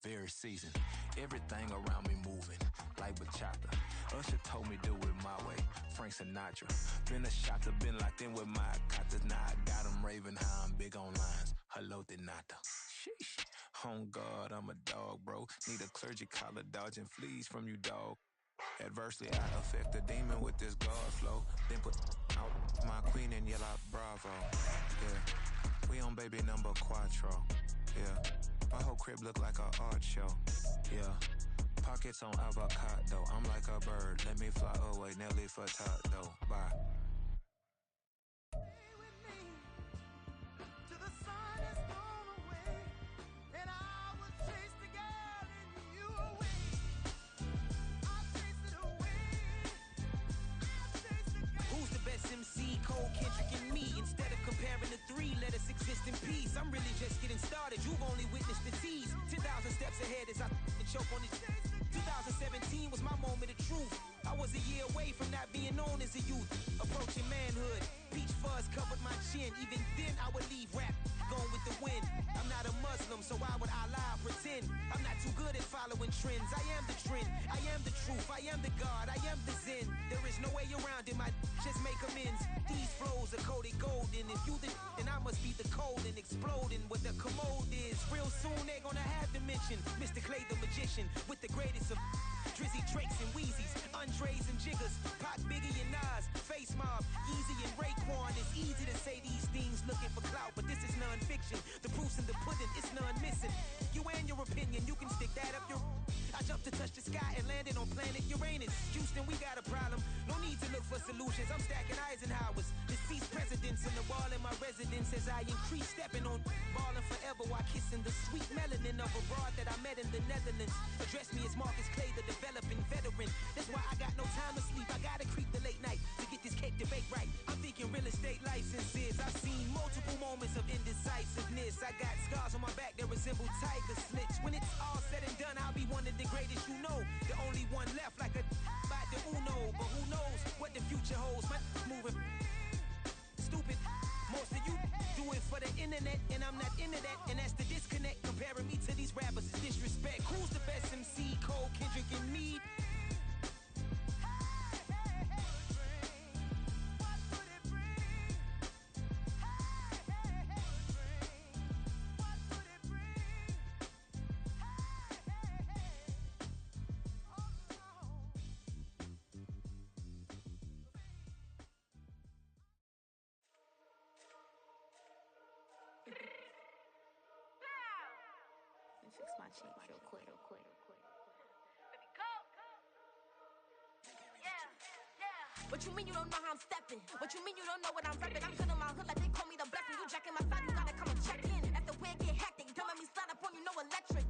very seasoned. Everything around me moving, like bachata. Usher told me do it my way, Frank Sinatra. Been a shotter, been locked in with my cotters. Now I got them raving how I'm big on lines. Hello, de nata. Sheesh. On God, I'm a dog, bro. Need a clergy collar, dodging fleas from you, dog. Adversely, I affect the demon with this God flow. Then put out my queen and yell out bravo. Yeah, we on baby number quattro. Yeah, my whole crib look like a art show. Yeah, pockets on avocado. I'm like a bird, let me fly away. Nelly Furtado, bye. MC, Cole, Kendrick, and me. Instead of comparing the three, let us exist in peace. I'm really just getting started. You've only witnessed the tease. 10,000 steps ahead as I choke on it. 2017 was my moment of truth. I was a year away from not being known as a youth. Approaching manhood. Peach fuzz covered my chin. Even then, I would leave rap going with the wind. I'm not a Muslim, so why would Allah pretend? I'm not too good at following trends. I am the trend. I am the truth. I am the God. I am the Zen. There is no way around it. My just make amends. These flows are coated golden. If you the then I must be the cold and exploding what the commode is. Real soon they gonna have to mention Mr. Clay the magician with the greatest of Drizzy, Drakes, and Wheezies, Andres and Jiggers, Pac, Biggie, and Nas, Face Mob, Yeezy, and Raekwon. It's easy to say these things looking for clout, but this is non-fiction. The proof's in the pudding, it's none missing. You and your opinion, you can stick that up your... I jumped to touch the sky and landed on planet Uranus. Houston, we got a problem. No need to look for solutions. I'm stacking Eisenhowers. Deceased presidents in the wall in my residence as I increase stepping on ballin' forever while kissing the sweet melanin of a broad that I met in the Netherlands. Address me as Marcus Clay, the developing veteran. That's why I got no time to sleep. I gotta creep the late night to get this cake to bake right. I'm thinking real estate licenses. I've seen multiple moments of indecisiveness. I got scars on my back that resemble tiger slits. When it's all said and done, I'll be one of the greatest you know. The only one left like a by the Uno. But who knows what the future holds. My moving stupid. Most of you do it for the internet, and I'm not into that. And that's the disconnect. Comparing me to these rappers is disrespect. Who's the best MC? Cole, Kendrick, and me? Fix my cheek real quick. What you mean you don't know how I'm stepping? What you mean you don't know what I'm repping? I'm good in my hood like they call me the blessing. You jacking my side, you gotta come and check in. As the way it get hectic, don't let me slide up on you, no electric.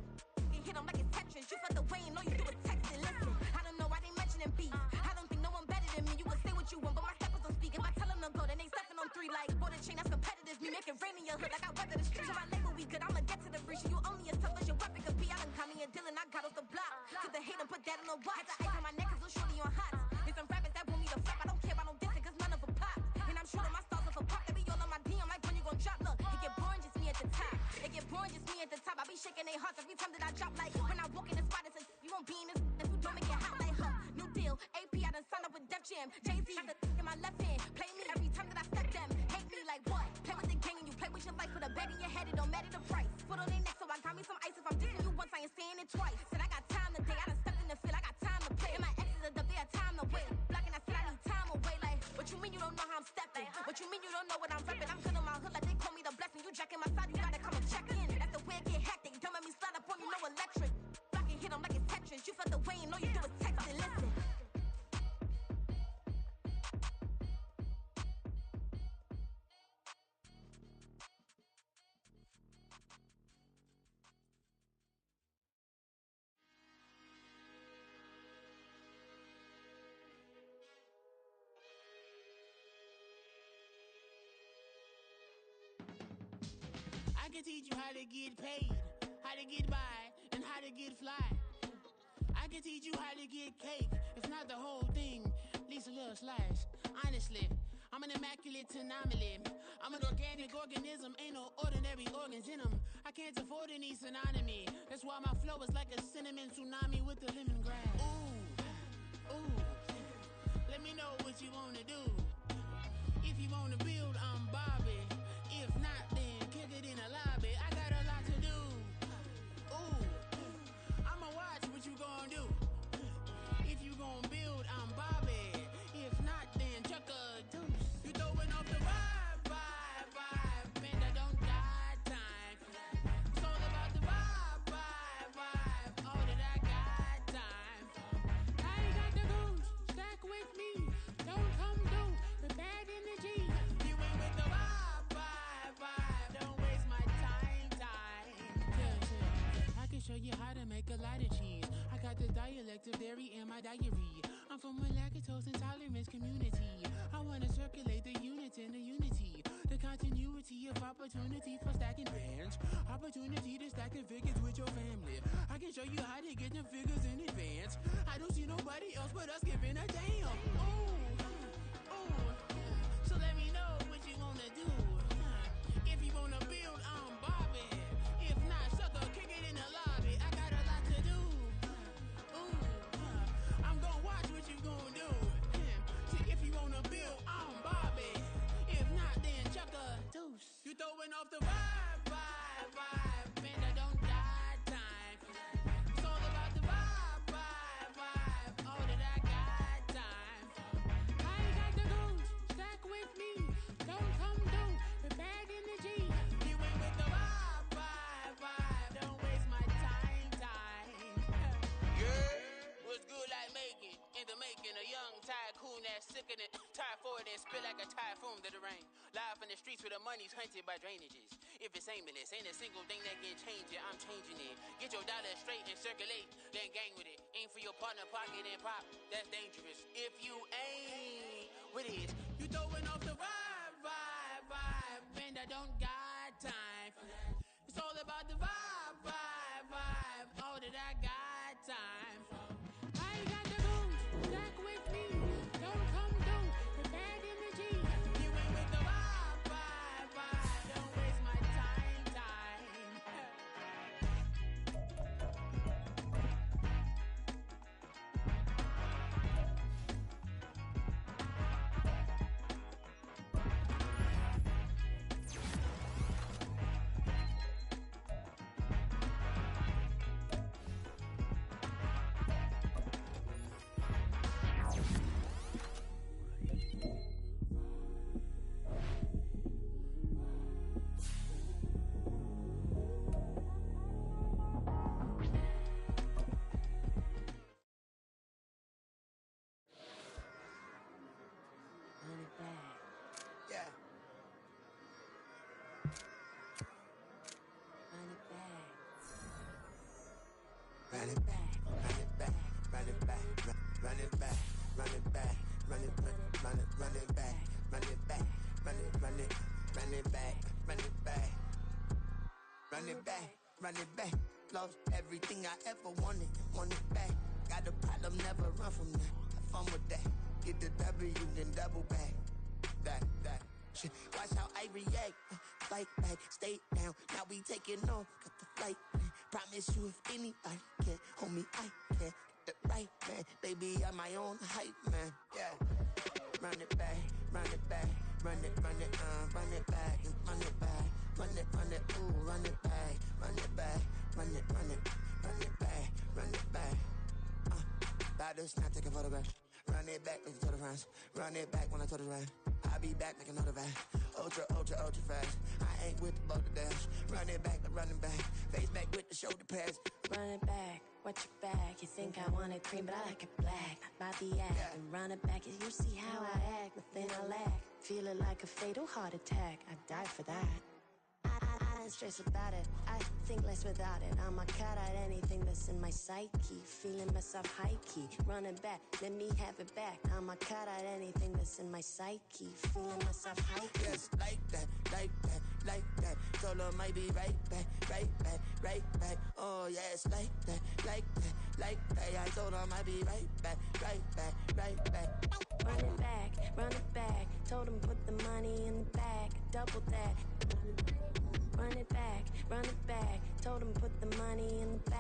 You hit them like it's Tetris. You felt the way and know you do it texting. Listen, I don't know why they mentioning beef. I don't think no one better than me. You can say what you want, but my steppers don't speak. If I tell them to go, then they stepping on three like border chain. That's competitive. Me make it rain in your hood like I weather the street. So my label we good. I'ma get to the reach. You only as tough as your weapon could be. I done call me a Dylan. I got off the block. Cause the hate and put that on the watch. The ice on my neck is a shorty on hot. There's some rappers that want me to flop. I don't care about no dissing cause none of them pop. And I'm shooting my stars off a pop. They be all on my DM like when you gon' drop. Look, it get boring just me at the top. It get boring just me at the top. I be shaking their hearts every time that I drop. Like when I walk in the spot, it's a you won't be in this if you don't make it hot like huh. New deal, AP I done signed up with Def Jam. Jay-Z got the in my left hand. Play me every time that I step them. Hate me like what? Play with the gang and you play with your life. With a bag in your head, it don't matter the price. Foot on their neck, so I got me some ice. If I'm dissing you once, I ain't saying it twice. Said I got time today, I done stepped in the field, I got time to play. And my exes are up, they had time to wait. Blocking, I said I need time away. Like, what you mean you don't know how I'm stepping? What you mean you don't know what I'm repping? I'm good in my hood like they call me the blessing. You jacking my side, you gotta come and check in. That's the way it get hectic. Don't let me slide up on you, no electric. Blocking, hit them like it's Tetris. You felt the way and know you do it texting. Listen. I can teach you how to get paid, how to get by, and how to get fly. I can teach you how to get cake, if not the whole thing, at least a little slice. Honestly, I'm an immaculate anomaly. I'm an organic organism, ain't no ordinary organs in them. I can't afford any synonymy. That's That's why my flow is like a cinnamon tsunami with the lemongrass. Ooh, ooh. Let me know what you wanna do. If you wanna build, I'm Bobby. If not, then kick it in the lobby. I got a lot to do. Ooh, I'ma watch what you gonna do. If you gon' build, I'm Bobby. If not, then chuck a deuce. You throwing off the vibe, vibe, vibe. Man, I don't got time. It's all about the vibe, vibe, vibe. All that I got time. I ain't got the goose, stack with me. Don't come through with bad energy. You ain't with the vibe, vibe, vibe. Don't waste my time. Yeah. I can show you how to make a lot of cheese. I got the dialect of dairy in my diary. I'm from a lactose intolerance community. I wanna circulate the units and the unity. The continuity of opportunity for stacking bands. Opportunity to stack the figures with your family. I can show you how to get them figures in advance. I don't see nobody else but us giving a damn. Ooh, ooh. So let me know what you wanna do. If you wanna build, I'm Bobby. If not, sucker, kick it in the lobby. I got a lot to do. Ooh, I'm gonna watch what you gonna do. See, if you wanna build, I'm Bobby. If not, then chuck a deuce. You throwing off the vibe, vibe, vibe. Man, I don't got time. It's all about the vibe, vibe, vibe. All that I got time. I ain't got the goose, stack with me. Don't come through with bad energy. You ain't with the vibe, vibe, vibe. Don't waste my time. Yeah, what's good like making? In the making, a young tycoon that's sickening. Tired for it and spit like a typhoon to the rain. Live in the streets where the money's hunted by drainages. If it's aimless, ain't a single thing that can change it. I'm changing it. Get your dollar straight and circulate, then gang with it. Aim for your partner pocket and pop. That's dangerous. If you ain't with it, you throwing off the vibe, vibe, vibe. Man, I don't got time for that. It's all about the vibe, vibe, vibe. All that I got time for. I ain't got the goose, stack with me. Don't come through with bad energy. You ain't with the vibe, vibe, vibe. Don't waste my time. Run it back. Yeah. Run it back. Run it back, run it back, run it back, run it back, run it back, run it back, run it back, run it back, run it back, run it back, run it back, run it back. Lost everything I ever wanted back. Got a problem, never run from that. Have fun with that. Get the W, then double back. That. Shit. Watch how I react. Fight back, stay down. Now we taking off. Got the flight plan. Promise you if anybody can, homie, I can. Get the right man. Baby, I'm my own hype man. Yeah. Run it back, run it back. Run it back, and run it back. Run it, ooh, run it back. Run it back, run it back, run it back. About to snap, take a photograph. Run it back, make it to the friends. Run it back when I told it right. I'll be back, make another back. Ultra fast. I ain't with the boat to dash. Run it back, running back. Face back with the shoulder pads. Run it back, watch your back. You think I want it cream, but I like it black. Not by the act, and run it back. You see how I act, nothing I lack. Feel it like a fatal heart attack. I'd die for that. I don't stress about it. I think less without it. I'ma cut out anything that's in my psyche. Feeling myself high key. Running back, let me have it back. I'ma cut out anything that's in my psyche. Feeling myself high key. Yes, like that. Told her might be right back. Oh, yes, like that. I told her might be right back. Run it back. Told him put the money in the bag. Double that. Run it back. Told him put the money in the bag.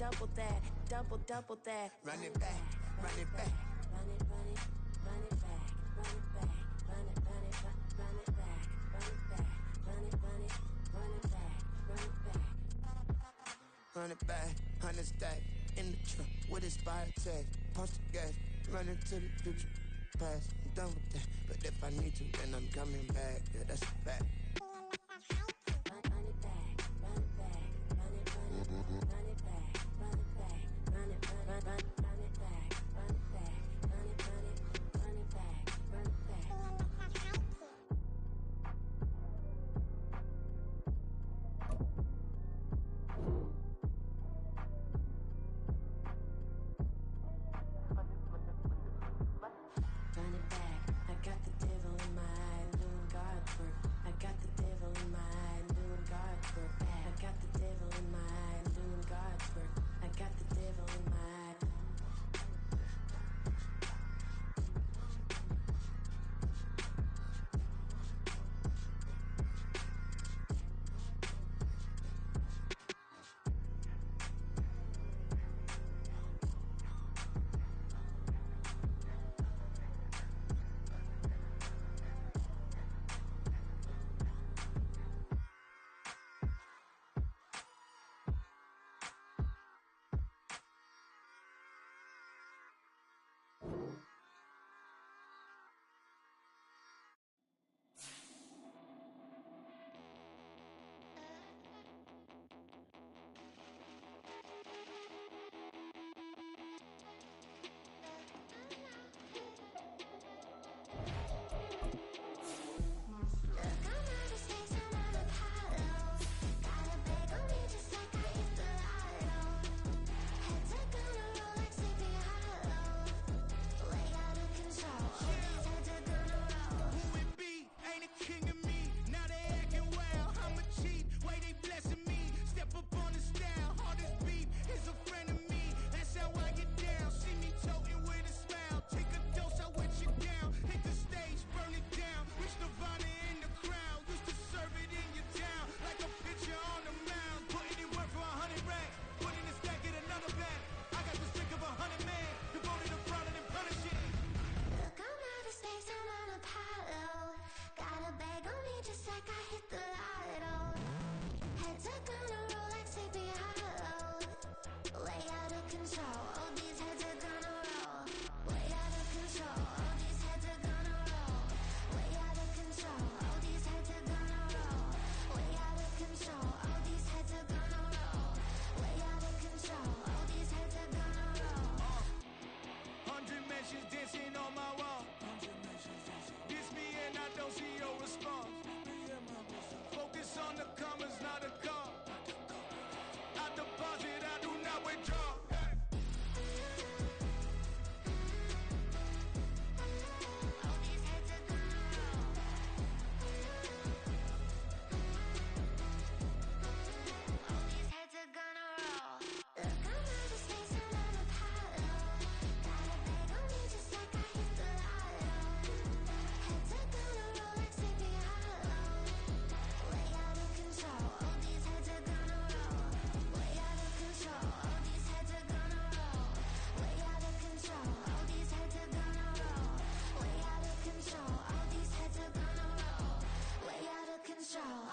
double that, double that. Run it back, run it back. Run it back, run it back, run it back, run it back, run it back, run it back, run it back. 100 back, 100 stack in the truck with expired tag. Punch the gas, running to the future, past. I'm done with that, but if I need to, then I'm coming back. Yeah, that's a fact. Run it back, run it back, run it back, run it back, run it back, run it back, run it back, run it back, run it back, run it back. Run it back, I got the devil in my eye, doing God's work. I got the devil in my eye, doing God's work. I got the devil in my eye, doing God's work. I got the devil in my eye.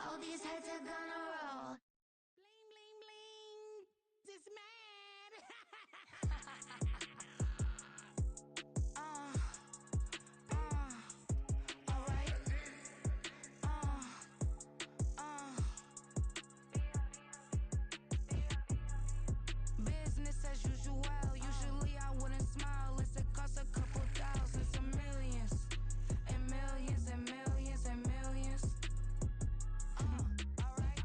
All these heads are gonna roll. Bling, bling, bling. This man. Alright. Business as usual. Usually I wouldn't smile. It costs a couple thousands and millions. And millions and millions and millions. Alright.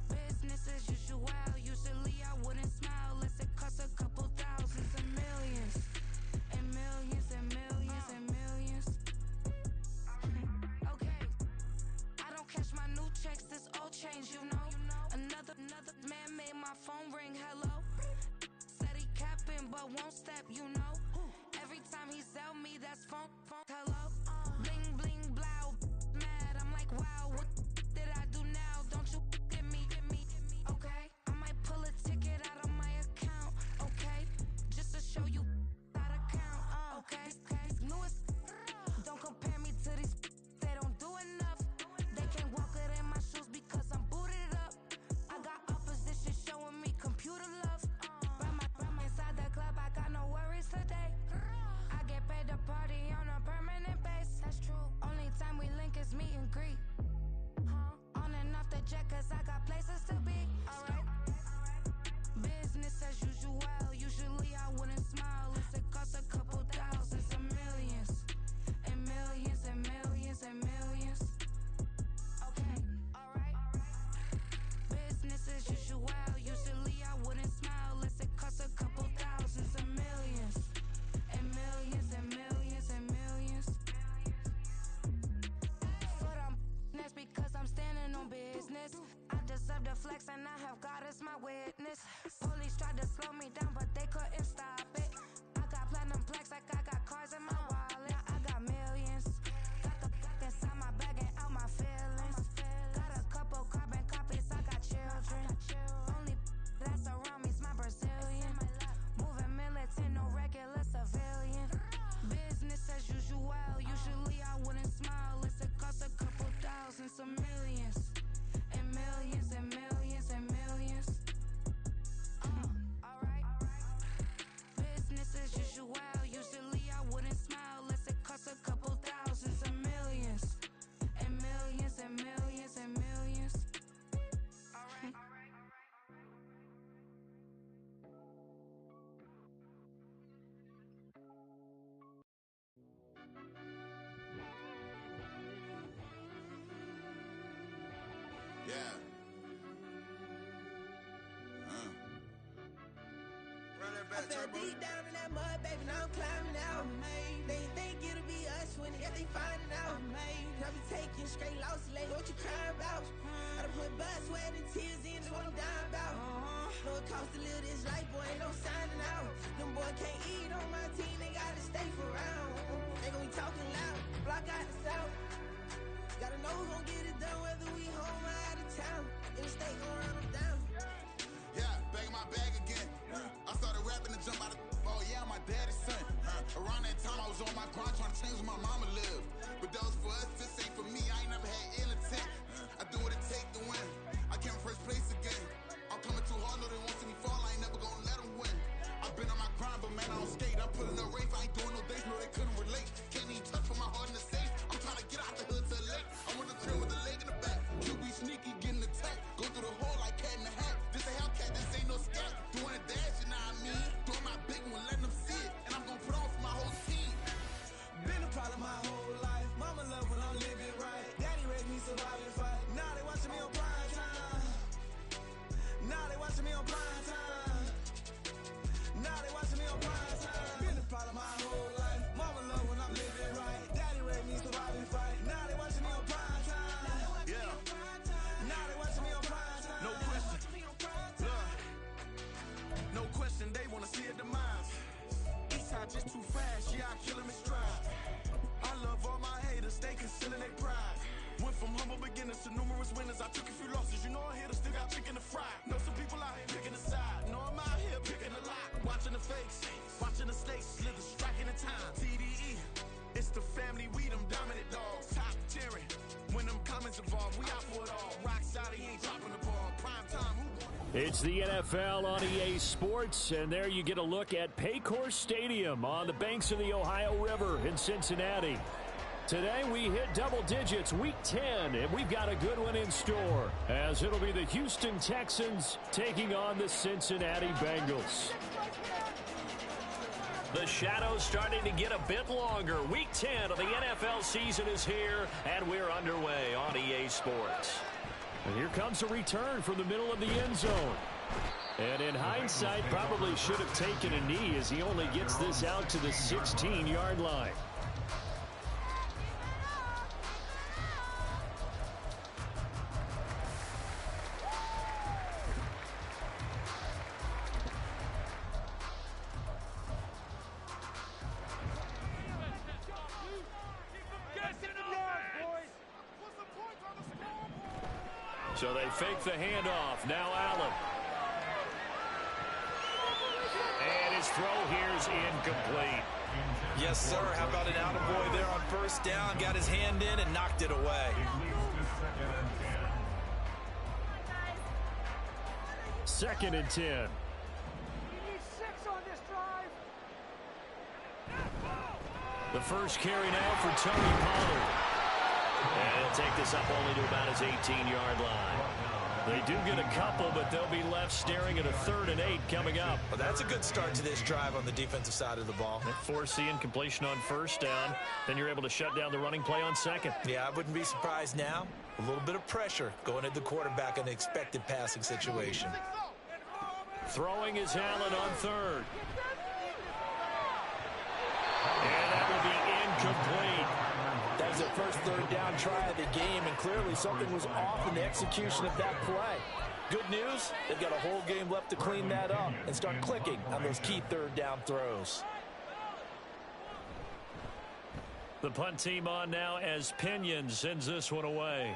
Business as usual. Usually I wouldn't smile. It costs a couple thousands and millions. And millions and millions and millions. Okay. I don't cash my new checks, this old change, you know. Another man made my phone ring, hello. Said he capping but won't step, you know. Every time he sell me, that's phone, hello. Bling, bling, blow, mad, I'm like, wow, what did I do now? Don't you get me, okay? I might pull a ticket out of my witness. Police tried to slow me down, but they couldn't stop it. I got platinum plaques like I got cars in my wallet. I got millions. Got the fuck inside my bag and out my feelings. Got a couple carbon copies, I got children. Only that's around me's my Brazilian. Moving militant, no regular civilian. Business as usual, usually I wouldn't smile. It's a cost a couple thousands, some millions. And millions and millions and millions. Alright. Business as usual, usually I wouldn't smile. Unless it costs a couple thousands and millions. And millions and millions and millions. Alright. Yeah. Run that back, I fell turbo. deep down in that mud, baby, now I'm climbing out. They think it'll be us when they finding out. I be taking straight losses, lady, what you crying about? I done put blood, sweat, and tears in, that's what I'm dying about. Know it costs to live this life, boy, ain't no signing out. Them boy can't eat on my team, they gotta stay for round. They gon' be talking loud, block out the south. Gotta know who gon' get it done, whether we home or out of town. In the state gon' run them down. Yeah, back in my bag again. I started rapping to jump out of. Oh yeah, I'm my daddy's son. Around that time I was on my grind trying to change where my mama lived. But that was for us, this ain't for me. I ain't never had ill intent. I do what it take to win. I came first place again. I'm coming too hard, no they won't see me fall. I ain't never gonna let them win. I've been on my grind, but man I don't skate. I'm pulling up race, I ain't doing no days, no they couldn't relate. Can't even touch for my heart in the safe. I'm trying to get out the hood to the lake. I'm on the trail with the leg in the back. QB sneaky, getting attacked. Go through the hole like cat in the hat. This a Hellcat, this ain't no scat. Doing a dash, you know what I mean? Doing my big one, letting them see it. And I'm gonna put on for my whole team. Been a problem my whole life. Mama love when I'm living right. Daddy raised me survive and fight. Now they watching me on prime time. Now they watching me on prime time. Now they watching me on prime time. Been a problem my whole life. Mama love when I'm living right. Daddy raised me survive and fight. Now they watching me on prime time. Yeah, Now they watching me on prime time. no question. Look, no question, they wanna see a demise. Eastside just too fast, yeah, I kill him in stride. I love all my haters, they concealing their pride. Went from humble beginners to numerous winners. I took a few losses, you know I hit, still got chicken to fry. Know some people out here picking a side. Know I'm out here picking a lot. Watching the fakes, watching the snakes slither, striking the time. TDE, it's the family, we them dominant dogs. Top tiering, when them comments involved, we out for it all. Rock solid, he ain't dropping the ball. Prime time, who won? It's the NFL on EA Sports, and there you get a look at Paycor Stadium on the banks of the Ohio River in Cincinnati. Today we hit double digits, week 10, and we've got a good one in store, as it'll be the Houston Texans taking on the Cincinnati Bengals. The shadow's starting to get a bit longer. Week 10 of the NFL season is here, and we're underway on EA Sports. And here comes a return from the middle of the end zone. And in hindsight, probably should have taken a knee as he only gets this out to the 16-yard line. So they fake the handoff. Now Allen. And his throw here's incomplete. Yes, sir. How about an attaboy there on first down? Got his hand in and knocked it away. Second and 10. You need 6 on this drive. The first carry now for Tony Pollard. And he'll take this up only to about his 18-yard line. They do get a couple, but they'll be left staring at a 3rd and 8 coming up. Well, that's a good start to this drive on the defensive side of the ball. Force the incompletion on first down. Then you're able to shut down the running play on second. Yeah, I wouldn't be surprised now. A little bit of pressure going at the quarterback in the expected passing situation. Throwing is Allen on 3rd. And that will be incomplete. That was their first 3rd down try of the game, and clearly something was off in the execution of that play. Good news, they've got a whole game left to clean that up and start clicking on those key third down throws. The punt team on now as Pinion sends this one away.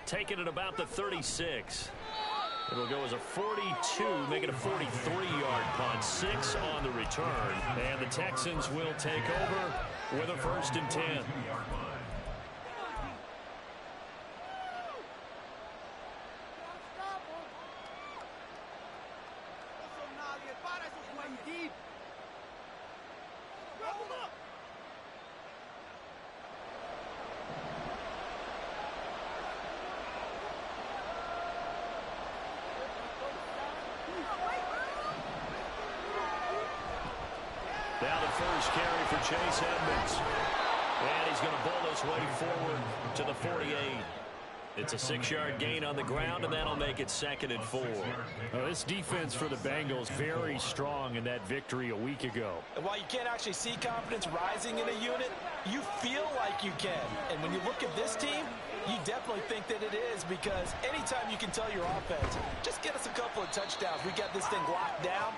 Taking it about the 36. It'll go as a 42, make it a 43-yard punt. 6 on the return. And the Texans will take over with a 1st and 10. Now the first carry for Chase Edmonds. And he's going to bowl his way forward to the 48. It's a 6-yard gain on the ground, and that'll make it 2nd and 4. This defense for the Bengals very strong in that victory a week ago. And while you can't actually see confidence rising in a unit, you feel like you can. And when you look at this team, you definitely think that it is, because anytime you can tell your offense, just get us a couple of touchdowns, we got this thing locked down,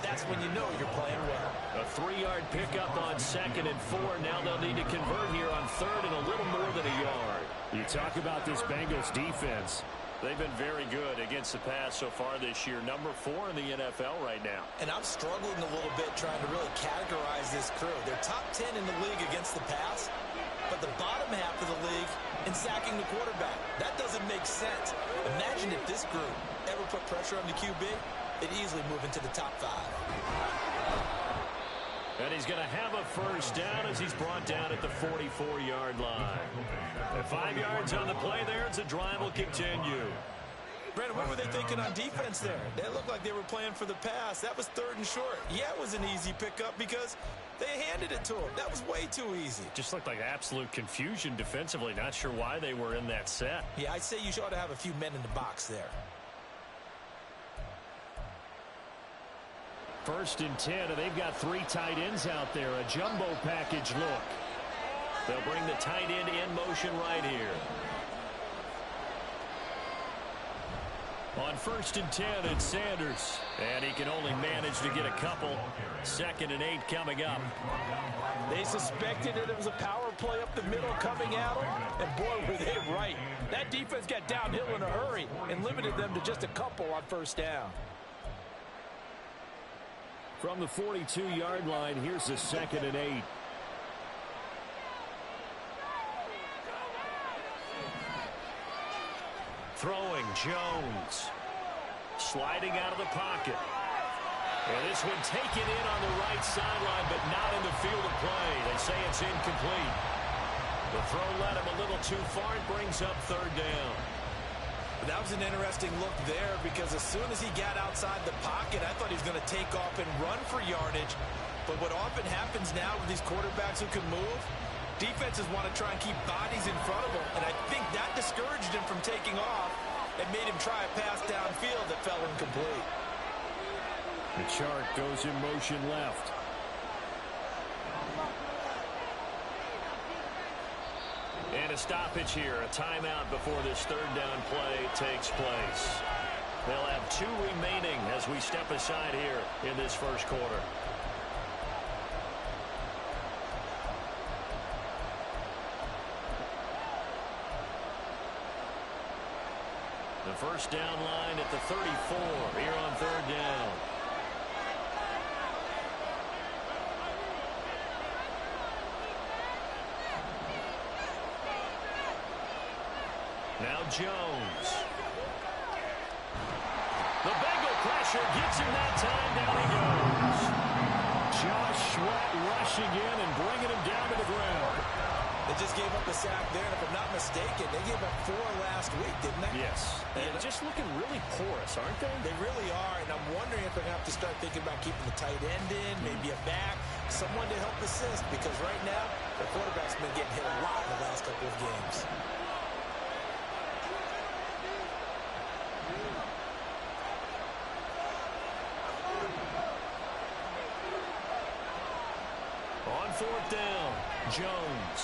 that's when you know you're playing well. A 3-yard pickup on 2nd and 4. Now they'll need to convert here on 3rd and a little more than a yard. You talk about this Bengals defense. They've been very good against the pass so far this year. Number 4 in the NFL right now. And I'm struggling a little bit trying to really categorize this crew. They're top 10 in the league against the pass, but the bottom half of the league in sacking the quarterback. That doesn't make sense. Imagine if this group ever put pressure on the QB, they'd easily move into the top 5. And he's going to have a 1st down as he's brought down at the 44-yard line. At 5 yards on the play there, the drive will continue. Brandon, what were they thinking on defense there? They looked like they were playing for the pass. That was 3rd and short. Yeah, it was an easy pickup because they handed it to him. That was way too easy. Just looked like absolute confusion defensively. Not sure why they were in that set. Yeah, I'd say you ought to have a few men in the box there. 1st and 10, and they've got 3 tight ends out there. A jumbo package look. They'll bring the tight end in motion right here. On 1st and 10, it's Sanders. And he can only manage to get a couple. 2nd and 8 coming up. They suspected that it was a power play up the middle coming at them. And boy, were they right. That defense got downhill in a hurry and limited them to just a couple on 1st down. From the 42-yard line, here's the 2nd and 8. Throwing, Jones. Sliding out of the pocket. And this one taken in on the right sideline, but not in the field of play. They say it's incomplete. The throw led him a little too far. It brings up 3rd down. That was an interesting look there, because as soon as he got outside the pocket, I thought he was going to take off and run for yardage. But what often happens now with these quarterbacks who can move, defenses want to try and keep bodies in front of them. And I think that discouraged him from taking off and made him try a pass downfield that fell incomplete. The chart goes in motion left. And a stoppage here, a timeout before this 3rd down play takes place. They'll have 2 remaining as we step aside here in this 1st quarter. The 1st down line at the 34 here on 3rd down. Now Jones. The Bengal pressure gets him that time. Down he goes. Josh Sweat rushing in and bringing him down to the ground. They just gave up a sack there, and if I'm not mistaken, they gave up 4 last week, didn't they? Yes. And just looking really porous, aren't they? They really are, and I'm wondering if they're going to have to start thinking about keeping the tight end in, maybe a back, someone to help assist, because right now, the quarterback's been getting hit a lot in the last couple of games. On 4th down, Jones.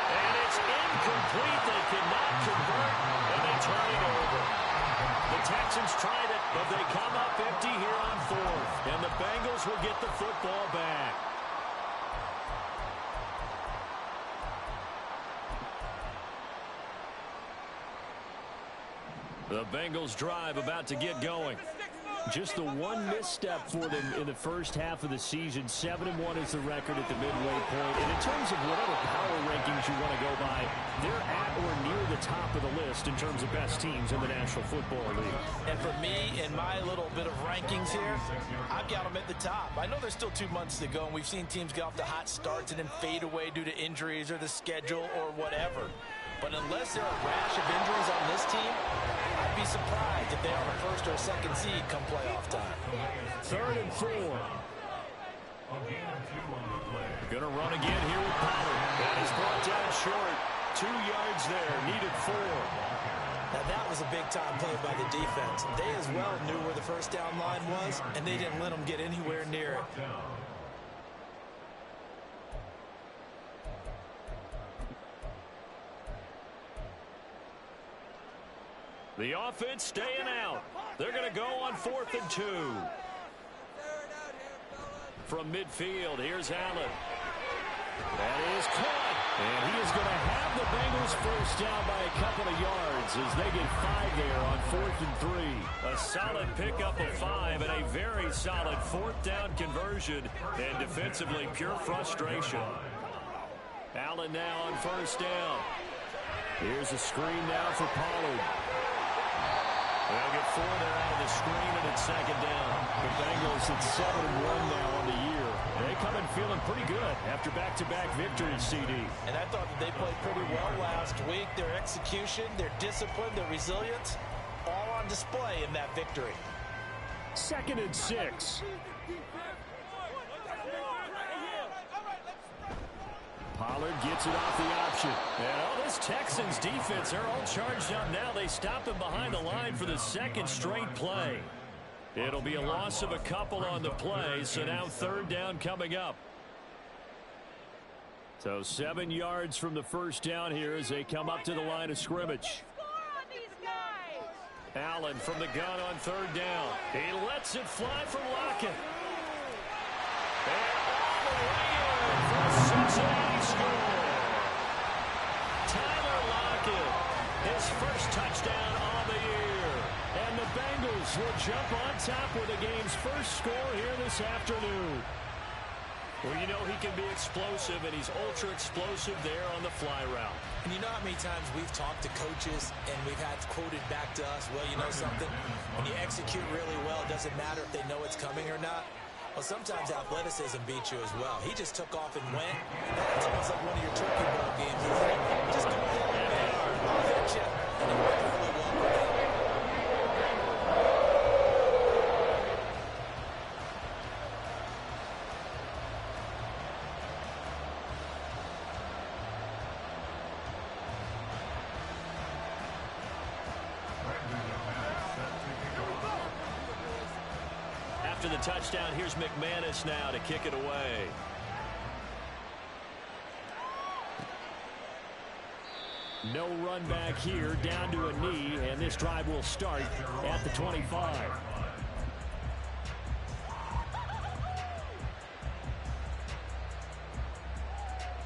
And it's incomplete. incomplete. They cannot convert, and they turn it over. The Texans tried it, but they come up empty here on fourth, and the Bengals will get the football back. The Bengals drive about to get going. Just the one misstep for them in the first half of the season. 7-1 is the record at the midway point. And in terms of whatever power rankings you want to go by, they're at or near the top of the list in terms of best teams in the National Football League. And for me, in my little bit of rankings here, I've got them at the top. I know there's still 2 months to go, and we've seen teams get off to hot starts and then fade away due to injuries or the schedule or whatever. But unless there are a rash of injuries on this team, I'd be surprised if they are a first or a second seed come playoff time. 3rd and 4. Going to run again here with Pollard. That is brought down short. 2 yards there. Needed 4. Now that was a big-time play by the defense. They as well knew where the first down line was, and they didn't let them get anywhere near it. The offense staying out. They're going to go on 4th and 2. From midfield, here's Allen. That is caught. And he is going to have the Bengals first down by a couple of yards as they get 5 there on 4th and 3. A solid pickup of 5 and a very solid 4th down conversion. And defensively, pure frustration. Allen now on first down. Here's a screen now for Pollard. They'll get 4 there out of the screen, and it's 2nd down. The Bengals at 7-1 now on the year. They come in feeling pretty good after back-to-back victories, CD. And I thought that they played pretty well last week. Their execution, their discipline, their resilience, all on display in that victory. 2nd and 6. Pollard gets it off the option. And this Texans defense, they're all charged up now. They stop him behind the line for the 2nd straight play. It'll be a loss of a couple on the play, so now 3rd down coming up. So 7 yards from the first down here as they come up to the line of scrimmage. Allen from the gun on 3rd down. He lets it fly from Lockett. And all the way in for a Cincinnati score. Tyler Lockett, his first touchdown on the year. And the Bengals will jump on top with the game's first score here this afternoon. Well, you know he can be explosive, and he's ultra-explosive there on the fly route. And you know how many times we've talked to coaches and we've had quoted back to us, well, you know something? When you execute really well, it doesn't matter if they know it's coming or not. Well, sometimes athleticism beats you as well. He just took off and went. It's almost like one of your turkey bowl games. Just go ahead, I'll hit you. And it worked really well for him. After the touchdown, here's McManus now to kick it away. No run back here, down to a knee, and this drive will start at the 25.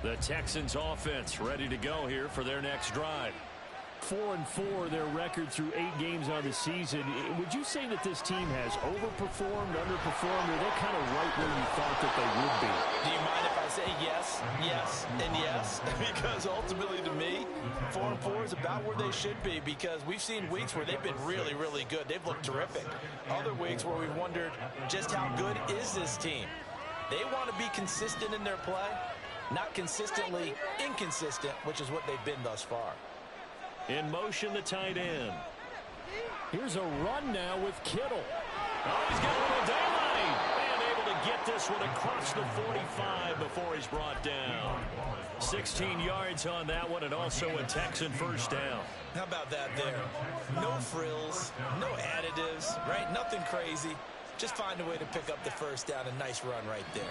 The Texans offense ready to go here for their next drive. 4-4 their record through 8 games on the season. Would you say that this team has overperformed, underperformed, or they're kind of right where you thought that they would be? Do you mind if I say yes, yes, and yes? Because ultimately to me, 4-4 is about where they should be, because we've seen weeks where they've been really, really good. They've looked terrific. Other weeks where we've wondered just how good is this team. They want to be consistent in their play, not consistently inconsistent, which is what they've been thus far. In motion, the tight end. Here's a run now with Kittle. Oh, he's got a little daylight. And able to get this one across the 45 before he's brought down. 16 yards on that one, and also a Texan first down. How about that there? No frills, no additives, right? Nothing crazy. Just find a way to pick up the first down. A nice run right there.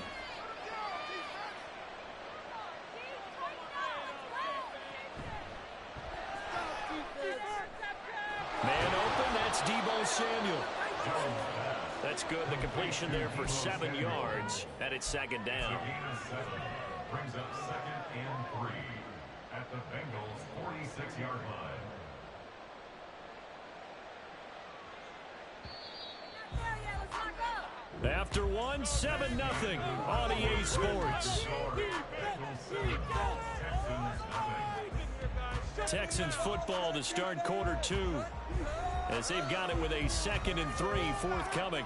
Deebo Samuel. That's good. The completion there for 7 yards, and it's second down. Brings up 2nd and 3 at the Bengals' 46-yard line. After one, 7-0 on EA Sports. Texans football to start quarter 2 as they've got it with a 2nd and 3 forthcoming.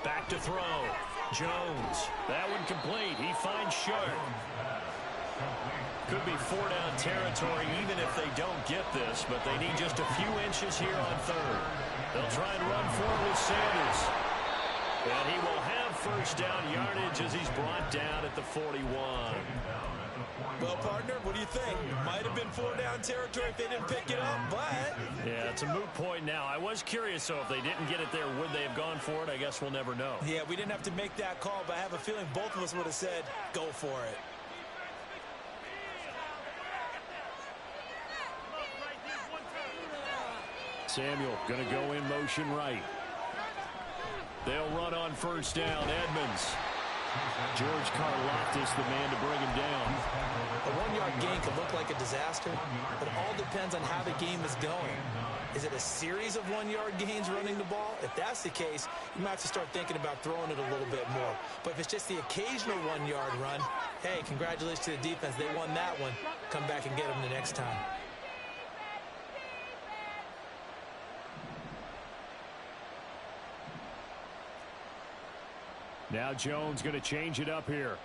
Back to throw. Jones. That one complete. He finds Sharp. Could be 4-down territory even if they don't get this, but they need just a few inches here on 3rd. They'll try and run forward with Sanders. And he will have 1st down yardage as he's brought down at the 41. Well, partner, what do you think? Might have been 4-down territory if they didn't pick it up, but... Yeah, it's a moot point now. I was curious, so if they didn't get it there, would they have gone for it? I guess we'll never know. Yeah, we didn't have to make that call, but I have a feeling both of us would have said, go for it. Samuel going to go in motion right. They'll run on 1st down. Edmonds. George Karlaftis, the man to bring him down. A 1-yard gain could look like a disaster, but it all depends on how the game is going. Is it a series of 1-yard gains running the ball? If that's the case, you might have to start thinking about throwing it a little bit more. But if it's just the occasional 1-yard run, hey, congratulations to the defense. They won that one. Come back and get them the next time. Now Jones going to change it up here.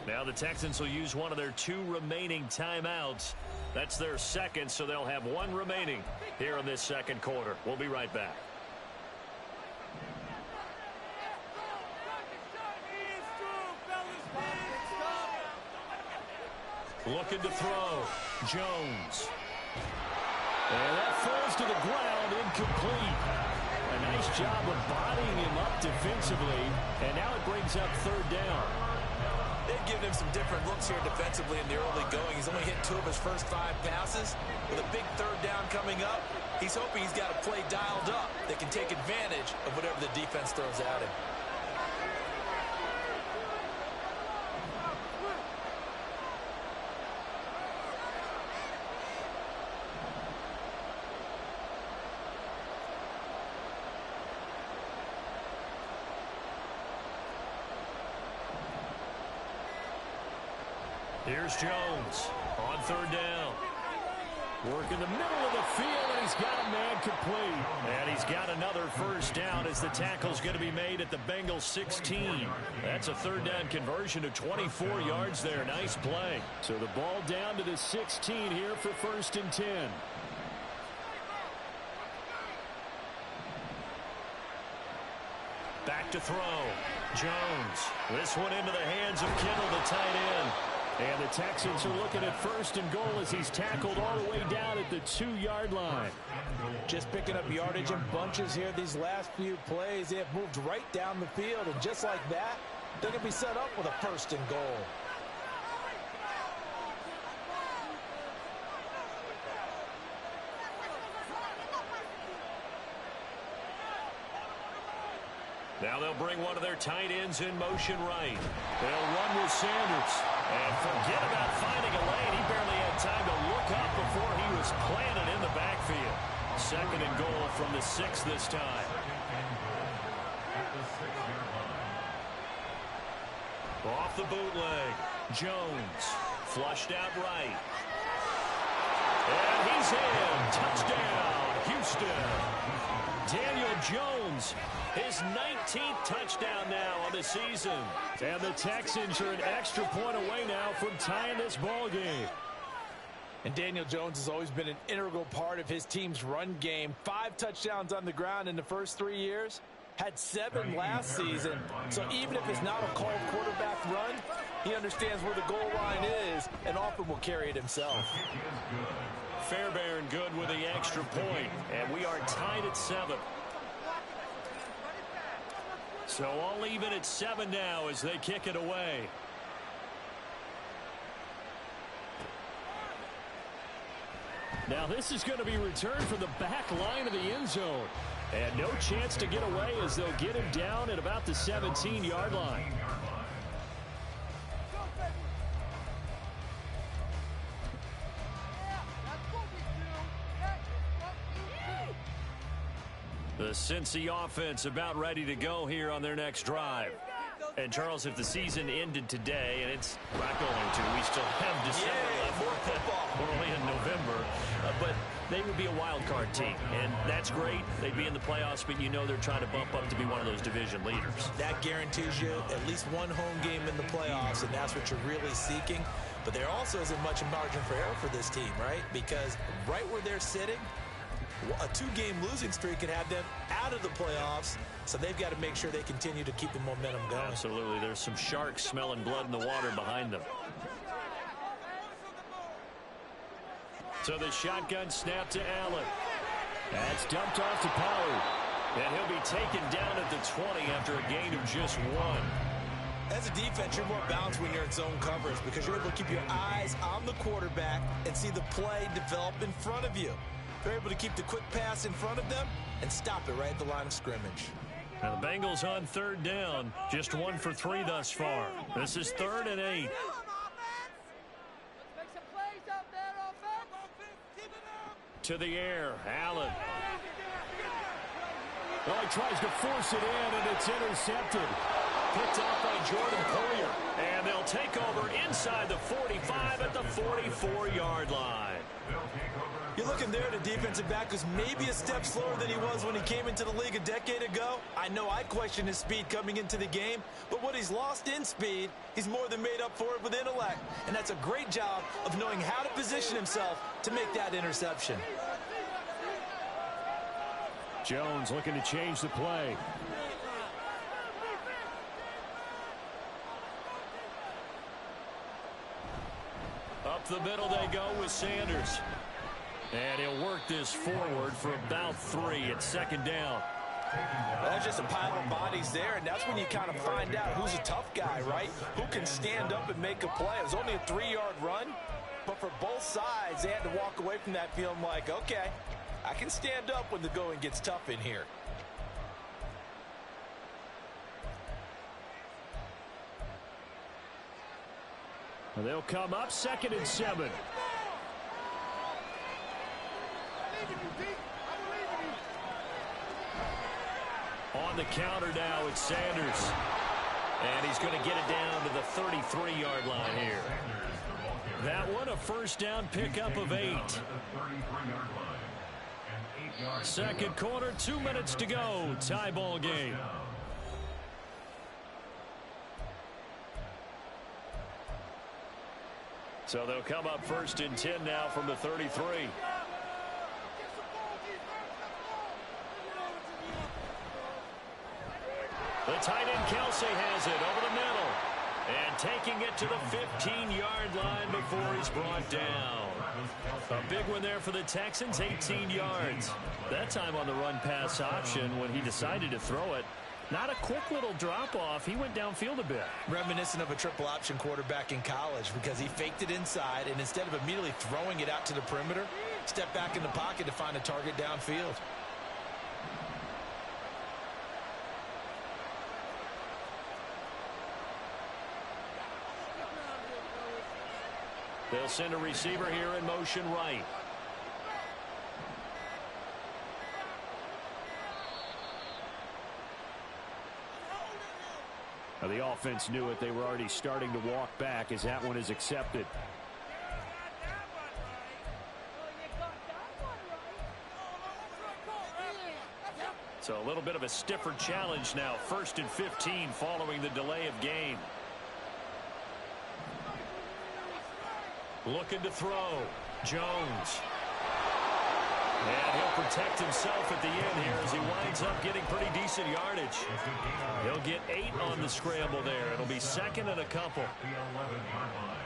Now the Texans will use one of their 2 remaining timeouts. That's their 2nd, so they'll have 1 remaining here in this 2nd quarter. We'll be right back. Looking to throw. Jones. And that falls to the ground, incomplete. A nice job of bodying him up defensively, and now it brings up 3rd down. They've given him some different looks here defensively in the early going. He's only hit 2 of his first 5 passes. With a big 3rd down coming up, he's hoping he's got a play dialed up that can take advantage of whatever the defense throws at him. Here's Jones on 3rd down. Work in the middle of the field, and he's got a man complete. And he's got another 1st down as the tackle's going to be made at the Bengals 16. That's a 3rd down conversion of 24 yards there. Nice play. So the ball down to the 16 here for 1st and 10. Back to throw. Jones. This one into the hands of Kittle, the tight end. And the Texans are looking at 1st and goal as he's tackled all the way down at the 2-yard line. Just picking up yardage in bunches here these last few plays. They have moved right down the field, and just like that, they're going to be set up with a 1st and goal. Now they'll bring one of their tight ends in motion right. They'll run with Sanders. And forget about finding a lane. He barely had time to look up before he was planted in the backfield. 2nd and goal from the 6 this time. Off the bootleg. Jones. Flushed out right. And he's in. Touchdown, Houston. Daniel Jones, his 19th touchdown now on the season. And the Texans are an extra point away now from tying this ball game. And Daniel Jones has always been an integral part of his team's run game. 5 touchdowns on the ground in the first 3 years. Had 7 last season, so even if it's not a called quarterback run, he understands where the goal line is and often will carry it himself. Fairbairn good with the extra point, and we are tied at 7. So all even at 7 now as they kick it away. Now this is going to be returned from the back line of the end zone. And no chance to get away as they'll get him down at about the 17-yard line. The Cincy offense about ready to go here on their next drive. And, Charles, if the season ended today, and it's not going to, we still have December left. More football. We're only in November. But they would be a wild card team, and that's great. They'd be in the playoffs, but you know they're trying to bump up to be one of those division leaders. That guarantees you at least one home game in the playoffs, and that's what you're really seeking. But there also isn't much margin for error for this team, right? Because right where they're sitting, a 2-game losing streak can have them out of the playoffs, so they've got to make sure they continue to keep the momentum going. Absolutely. There's some sharks smelling blood in the water behind them. So the shotgun snap to Allen. That's dumped off to Pollard. And he'll be taken down at the 20 after a gain of just 1. As a defense, you're more balanced when you're in zone coverage because you're able to keep your eyes on the quarterback and see the play develop in front of you. They're able to keep the quick pass in front of them and stop it right at the line of scrimmage. Now the Bengals on 3rd down. Just 1 for 3 thus far. This is 3rd and 8. To the air, Allen. Oh, he tries to force it in, and it's intercepted. Picked off by Jordan Poyer. And they'll take over inside the 45 at the 44-yard line. You're looking there at a defensive back who's maybe a step slower than he was when he came into the league a decade ago. I know I questioned his speed coming into the game, but what he's lost in speed, he's more than made up for it with intellect. And that's a great job of knowing how to position himself to make that interception. Jones looking to change the play. Up the middle they go with Sanders. And he'll work this forward for about 3 at 2nd down. Well, there's just a pile of bodies there, and that's when you kind of find out who's a tough guy, right? Who can stand up and make a play. It was only a 3-yard run, but for both sides, they had to walk away from that feeling like, okay, I can stand up when the going gets tough in here. And they'll come up 2nd and 7. On the counter now, it's Sanders. And he's going to get it down to the 33-yard line here. That one, a 1st down pickup of 8. 2nd quarter, 2 minutes to go. Tie ball game. So they'll come up 1st and 10 now from the 33. The tight end Kelsey has it over the middle. And taking it to the 15-yard line before he's brought down. A big one there for the Texans, 18 yards. That time on the run-pass option when he decided to throw it. Not a quick little drop-off. He went downfield a bit. Reminiscent of a triple option quarterback in college because he faked it inside, and instead of immediately throwing it out to the perimeter, stepped back in the pocket to find a target downfield. They'll send a receiver here in motion right. Now the offense knew it. They were already starting to walk back as that one is accepted. So a little bit of a stiffer challenge now. 1st and 15 following the delay of game. Looking to throw. Jones. And he'll protect himself at the end here as he winds up getting pretty decent yardage. He'll get 8 on the scramble there. It'll be second and a couple. The 11-yard line.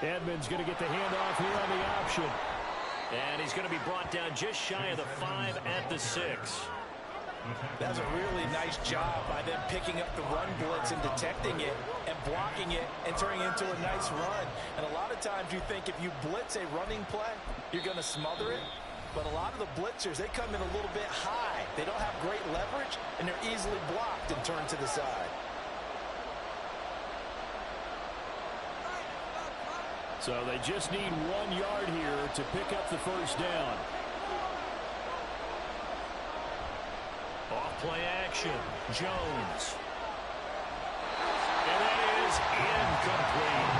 Edmonds going to get the handoff here on the option. And he's going to be brought down just shy of the 5 at the 6. That's a really nice job by them picking up the run blitz and detecting it and blocking it and turning it into a nice run. And a lot of times you think if you blitz a running play, you're going to smother it. But a lot of the blitzers, they come in a little bit high. They don't have great leverage, and they're easily blocked and turned to the side. So they just need 1 yard here to pick up the first down. Off play action. Jones. And that is incomplete.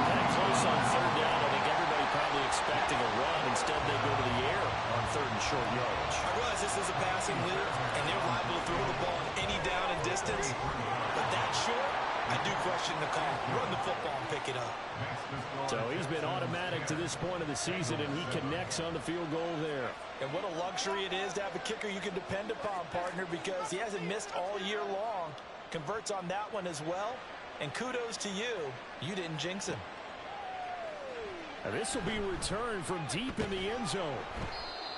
That close on third down. I think everybody probably expecting a run. Instead, they go to the air on third and short yardage. I realize this is a passing league, and they're liable to throw the ball any down and distance. But that short, I do question the call. Run the football and pick it up. So he's been automatic to this point of the season, and he connects on the field goal there. And what a luxury it is to have a kicker you can depend upon, partner, because he hasn't missed all year long. Converts on that one as well. And kudos to you. You didn't jinx him. And this will be returned from deep in the end zone.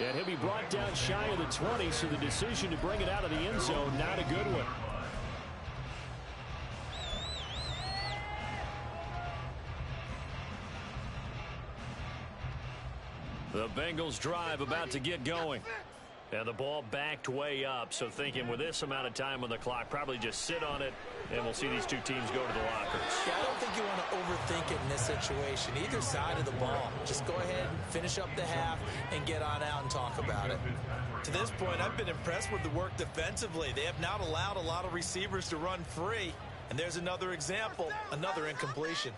And he'll be brought down shy of the 20, so the decision to bring it out of the end zone, not a good one. The Bengals drive about to get going. And the ball backed way up. So thinking with this amount of time on the clock, probably just sit on it, and we'll see these two teams go to the lockers. Yeah, I don't think you want to overthink it in this situation. Either side of the ball. Just go ahead and finish up the half and get on out and talk about it. To this point, I've been impressed with the work defensively. They have not allowed a lot of receivers to run free. And there's another example, another incompletion.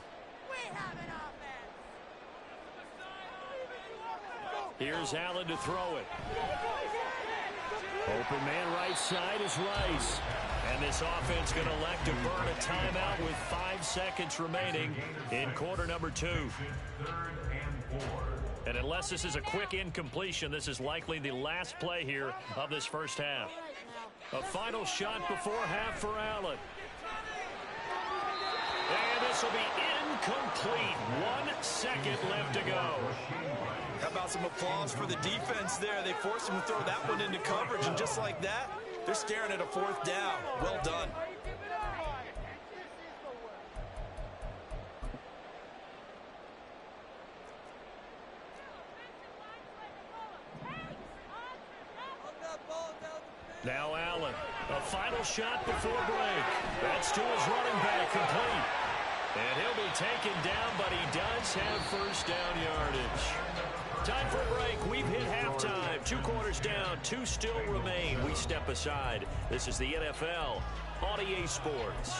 Here's Allen to throw it. Open man right side is Rice. And this offense going to elect to burn a timeout with 5 seconds remaining in quarter number 2. And unless this is a quick incompletion, this is likely the last play here of this first half. A final shot before half for Allen. And this will be incomplete. 1 second left to go. How about some applause for the defense there? They forced him to throw that one into coverage, and just like that, they're staring at a 4th down. Well done. Now Allen, a final shot before break. That's to his running back, complete. And he'll be taken down, but he does have first down yardage. Time for a break. We've hit halftime. 2 quarters down, 2 still remain. We step aside. This is the NFL on EA Sports.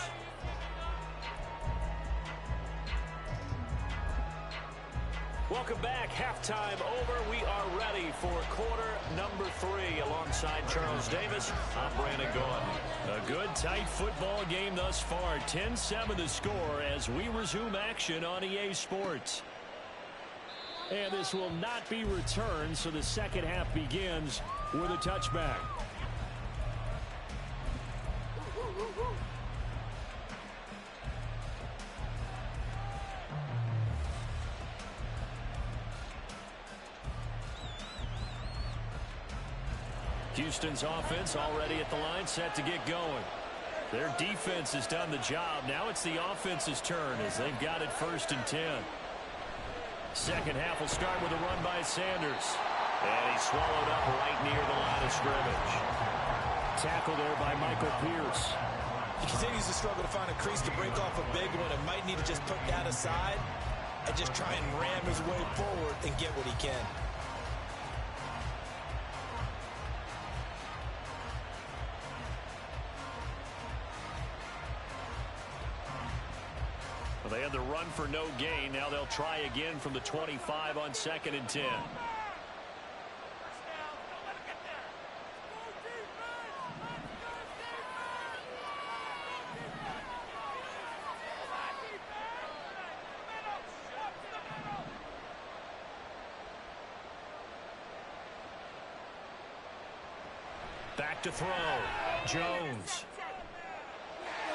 Welcome back. Halftime over. We are ready for quarter number 3. Alongside Charles Davis, I'm Brandon Gaudin. A good, tight football game thus far. 10-7 the score as we resume action on EA Sports. And this will not be returned, so the second half begins with a touchback. Houston's offense already at the line, set to get going. Their defense has done the job. Now it's the offense's turn as they've got it 1st and 10. Second half will start with a run by Sanders. And he's swallowed up right near the line of scrimmage. Tackle there by Michael Pierce. He continues to struggle to find a crease to break off a big one and might need to just put that aside and just try and ram his way forward and get what he can. Well, they And the run for no gain. Now they'll try again from the 25 on 2nd and 10. Back to throw. Jones.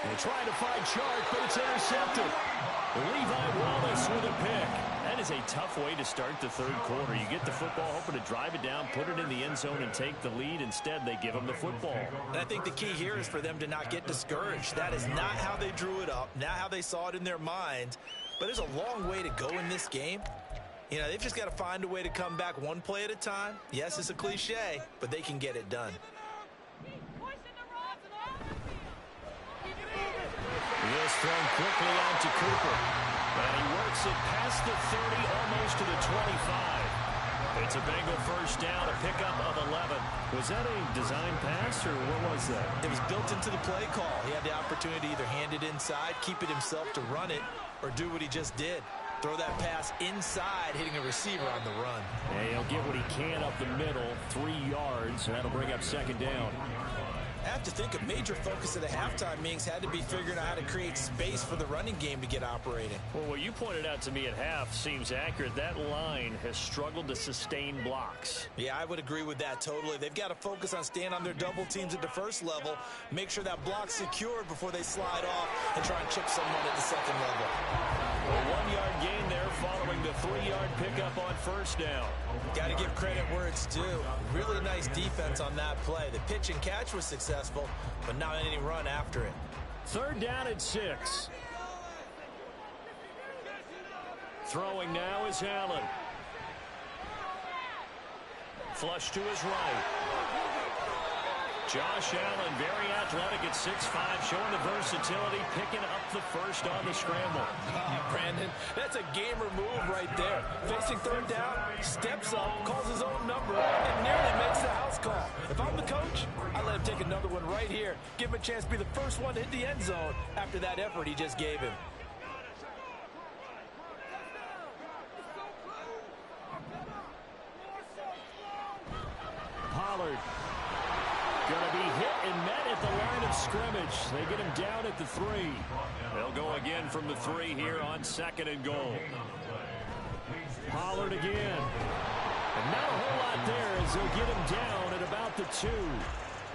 They try to find Chark, but it's intercepted. Levi Wallace with a pick. That is a tough way to start the third quarter. You get the football, hoping to drive it down, put it in the end zone, and take the lead. Instead, they give them the football. And I think the key here is for them to not get discouraged. That is not how they drew it up, not how they saw it in their mind. But there's a long way to go in this game. You know, they've just got to find a way to come back one play at a time. Yes, it's a cliche, but they can get it done. This thrown quickly out to Cooper. And he works it past the 30, almost to the 25. It's a Bengal first down, a pickup of 11. Was that a design pass, or what was that? It was built into the play call. He had the opportunity to either hand it inside, keep it himself to run it, or do what he just did. Throw that pass inside, hitting a receiver on the run. And he'll get what he can up the middle, 3 yards, and that'll bring up 2nd down. I have to think a major focus of the halftime meetings had to be figuring out how to create space for the running game to get operating. Well, what you pointed out to me at half seems accurate. That line has struggled to sustain blocks. Yeah, I would agree with that totally. They've got to focus on staying on their double teams at the first level, make sure that block's secured before they slide off and try and chip someone at the second level. A 1-yard gain there following the 3-yard pickup on first down. Got to give credit where it's due. Really nice defense on that play. The pitch and catch was successful, but not any run after it. 3rd down and 6. Throwing now is Allen. Flush to his right. Josh Allen, very athletic at 6'5", showing the versatility, picking up the first on the scramble. Brandon, that's a gamer move right there. Facing 3rd down, steps up, calls his own number, and nearly makes the house call. If I'm the coach, I let him take another one right here. Give him a chance to be the first one to hit the end zone after that effort he just gave him. Pollard. Going to be hit and met at the line of scrimmage. They get him down at the 3. They'll go again from the 3 here on 2nd and goal. Pollard again. And not a whole lot there as they'll get him down at about the 2.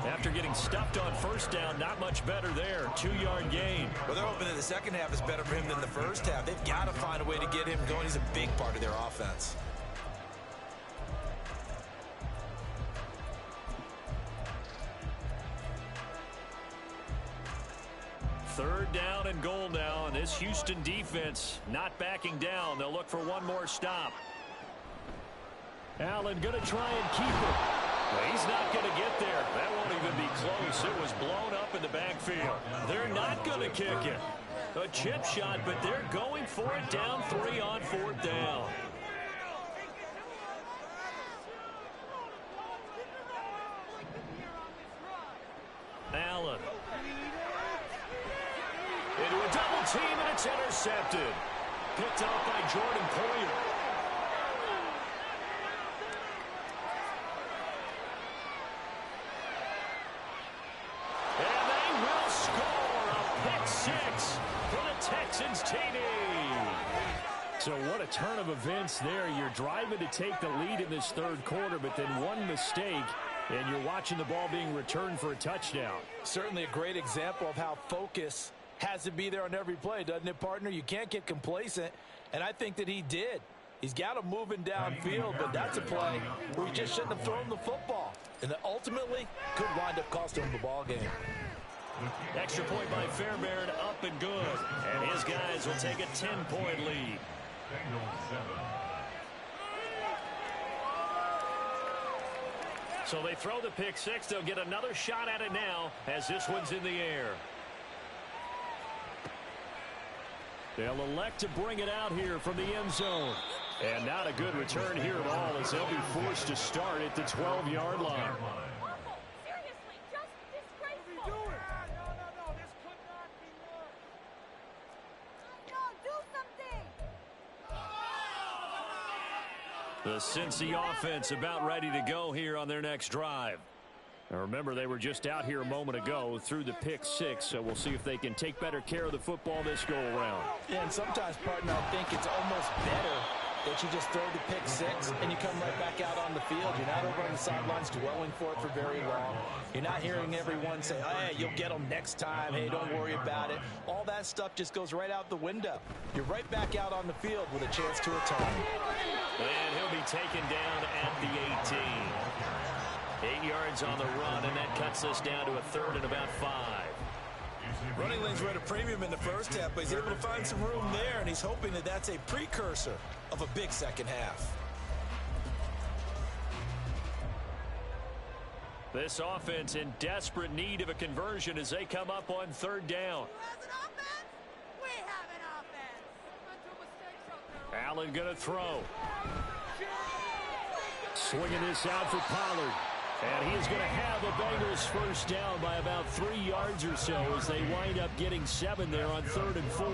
After getting stuffed on first down, not much better there. 2-yard gain. Well, they're hoping that the second half is better for him than the first half. They've got to find a way to get him going. He's a big part of their offense. Third down and goal now, and this Houston defense not backing down. They'll look for one more stop. Allen going to try and keep it. Well, he's not going to get there. That won't even be close. It was blown up in the backfield. They're not going to kick it. A chip shot, but they're going for it down 3 on 4th down. Allen. Into a double team, and it's intercepted. Picked up by Jordan Poyer. And they will score a pick 6 for the Texans TD. So what a turn of events there. You're driving to take the lead in this third quarter, but then one mistake, and you're watching the ball being returned for a touchdown. Certainly a great example of how focus has to be there on every play, doesn't it, partner? You can't get complacent, and I think that he did. He's got him moving downfield, but that's a play where he just shouldn't have thrown the football. And ultimately, could wind up costing him the ball game. Extra point by Fairbairn, up and good. And his guys will take a 10-point lead. So they throw the pick 6. They'll get another shot at it now as this one's in the air. They'll elect to bring it out here from the end zone. And not a good return here at all as they'll be forced to start at the 12-yard line. Seriously, just disgraceful. No, this could not be more. No, do The Cincy offense about ready to go here on their next drive. Now remember, they were just out here a moment ago through the pick 6, so we'll see if they can take better care of the football this go-around. Yeah, and sometimes, partner, I think it's almost better that you just throw the pick 6 and you come right back out on the field. You're not over on the sidelines dwelling for it for very long. You're not hearing everyone say, oh, hey, you'll get them next time. Hey, don't worry about it. All that stuff just goes right out the window. You're right back out on the field with a chance to atone. And he'll be taken down at the 18. 8 yards on the run, and that cuts us down to a 3rd and about 5. Running lanes were at a premium in the first half, but he's able to find some room there, and he's hoping that that's a precursor of a big second half. This offense in desperate need of a conversion as they come up on 3rd down. Allen going to throw. Swinging this out for Pollard. And he is going to have a Bengals first down by about 3 yards or so as they wind up getting 7 there on 3rd and 4.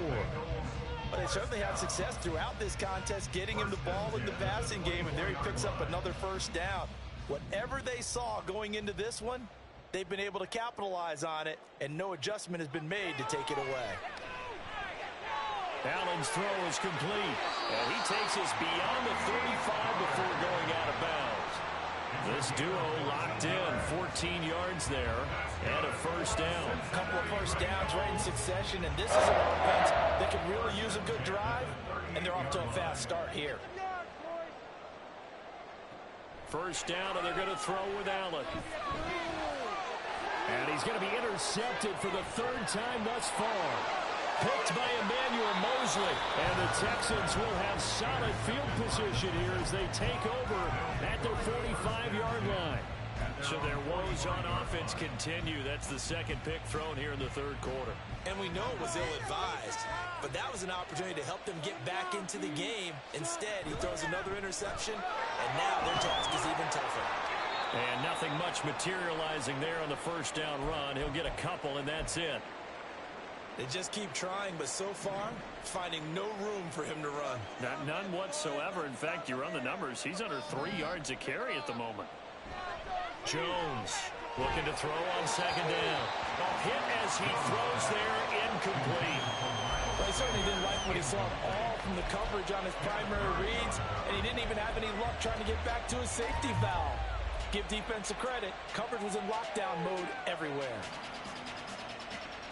But they certainly had success throughout this contest, getting him the ball in the passing game, and there he picks up another first down. Whatever they saw going into this one, they've been able to capitalize on it, and no adjustment has been made to take it away. Allen's throw is complete, and he takes us beyond the 35 before going out of bounds. This duo locked in, 14 yards there, and a first down. A couple of first downs right in succession, and this is an offense that could really use a good drive, and they're off to a fast start here. First down, and they're going to throw with Allen. And he's going to be intercepted for the 3rd time thus far. Picked by Emmanuel Mosley, and the Texans will have solid field position here as they take over at their 45-yard line. So their woes on offense continue. That's the 2nd pick thrown here in the 3rd quarter. And we know it was ill-advised, but that was an opportunity to help them get back into the game. Instead, he throws another interception, and now their task is even tougher. And nothing much materializing there on the first down run. He'll get a couple, and that's it. They just keep trying, but so far, finding no room for him to run. None whatsoever. In fact, you run the numbers. He's under 3 yards a carry at the moment. Jones looking to throw on 2nd down. A hit as he throws there, incomplete. Well, he certainly didn't like what he saw at all from the coverage on his primary reads, and he didn't even have any luck trying to get back to his safety valve. Give defense a credit. Coverage was in lockdown mode everywhere.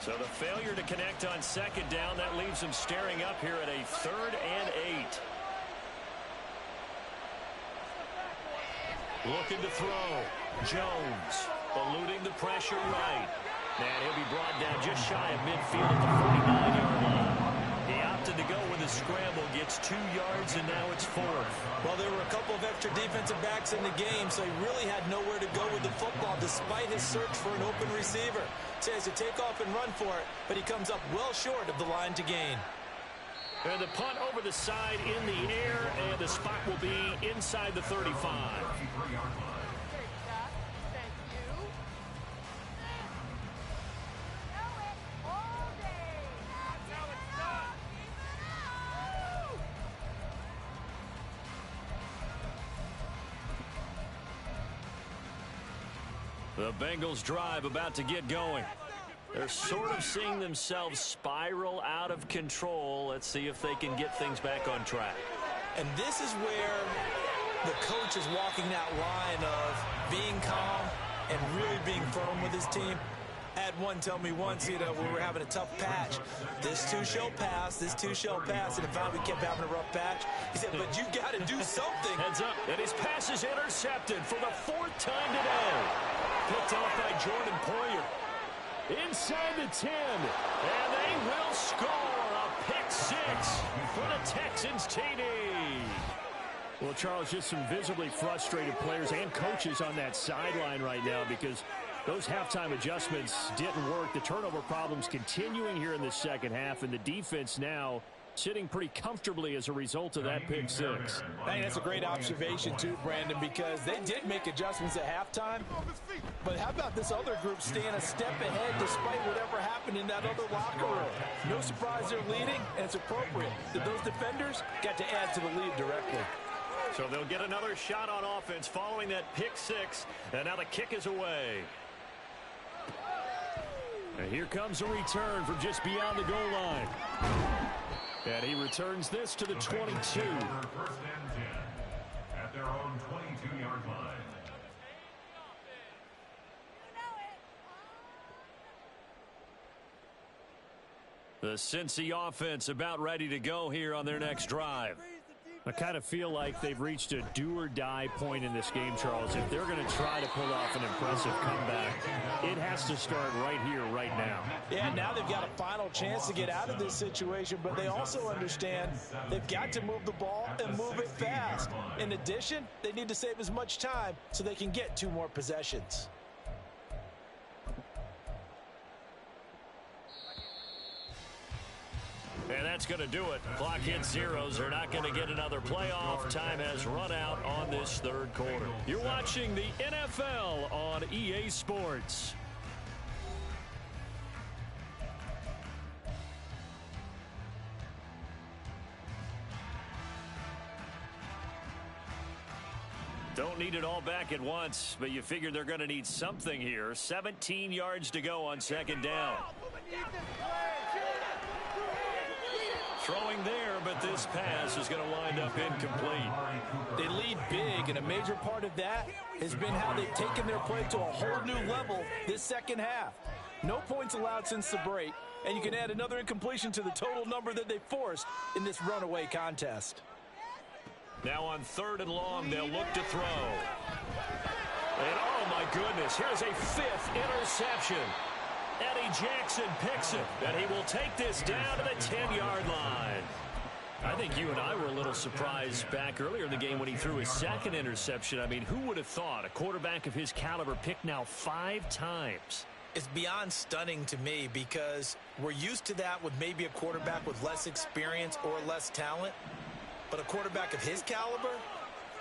So the failure to connect on 2nd down, that leaves him staring up here at a 3rd and 8. Looking to throw. Jones eluding the pressure right. And he'll be brought down just shy of midfield at the 49-yard line. He opted to go with a scramble, gets 2 yards, and now it's 4th. Well, there were a couple of extra defensive backs in the game, so he really had nowhere to go with the football despite his search for an open receiver. So he has to take off and run for it, but he comes up well short of the line to gain. And the punt over the side in the air, and the spot will be inside the 35. The Bengals drive about to get going. They're sort of seeing themselves spiral out of control. Let's see if they can get things back on track. And this is where the coach is walking that line of being calm and really being firm with his team. I had one tell me once, we were having a tough patch. This too shall pass, this too shall pass. And finally we kept having a rough patch. He said, but you've got to do something. Heads up, and his pass is intercepted for the 4th time today. Picked off by Jordan Poyer. Inside the 10, and they will score a pick 6 for the Texans TD. Well, Charles, just some visibly frustrated players and coaches on that sideline right now because those halftime adjustments didn't work. The turnover problems continuing here in the 2nd half, and the defense now sitting pretty comfortably as a result of that pick 6. I think that's a great observation too, Brandon, because they did make adjustments at halftime. But how about this other group staying a step ahead despite whatever happened in that other locker room? No surprise they're leading, and it's appropriate that those defenders got to add to the lead directly. So they'll get another shot on offense following that pick six. And now the kick is away. And here comes a return from just beyond the goal line. And he returns this to the 22. First and 10 at their own 22-yard line. The Cincy offense about ready to go here on their next drive. I kind of feel like they've reached a do-or-die point in this game, Charles. If they're going to try to pull off an impressive comeback, it has to start right here, right now. Yeah, now they've got a final chance to get out of this situation, but they also understand they've got to move the ball and move it fast. In addition, they need to save as much time so they can get 2 more possessions. And that's going to do it. Clock hits zeros. They're not going to get another playoff. Time has run out on this third quarter. You're watching the NFL on EA Sports. Don't need it all back at once, but you figure they're going to need something here. 17 yards to go on second down. Throwing there, but this pass is going to wind up incomplete. They lead big, and a major part of that has been how they've taken their play to a whole new level this second half. No points allowed since the break, and you can add another incompletion to the total number that they forced in this runaway contest. Now on 3rd and long, they'll look to throw. And oh my goodness, here's a 5th interception. Eddie Jackson picks it, and he will take this down to the 10-yard line. I think you and I were a little surprised back earlier in the game when he threw his 2nd interception. I mean, who would have thought a quarterback of his caliber picked now 5 times? It's beyond stunning to me because we're used to that with maybe a quarterback with less experience or less talent. But a quarterback of his caliber,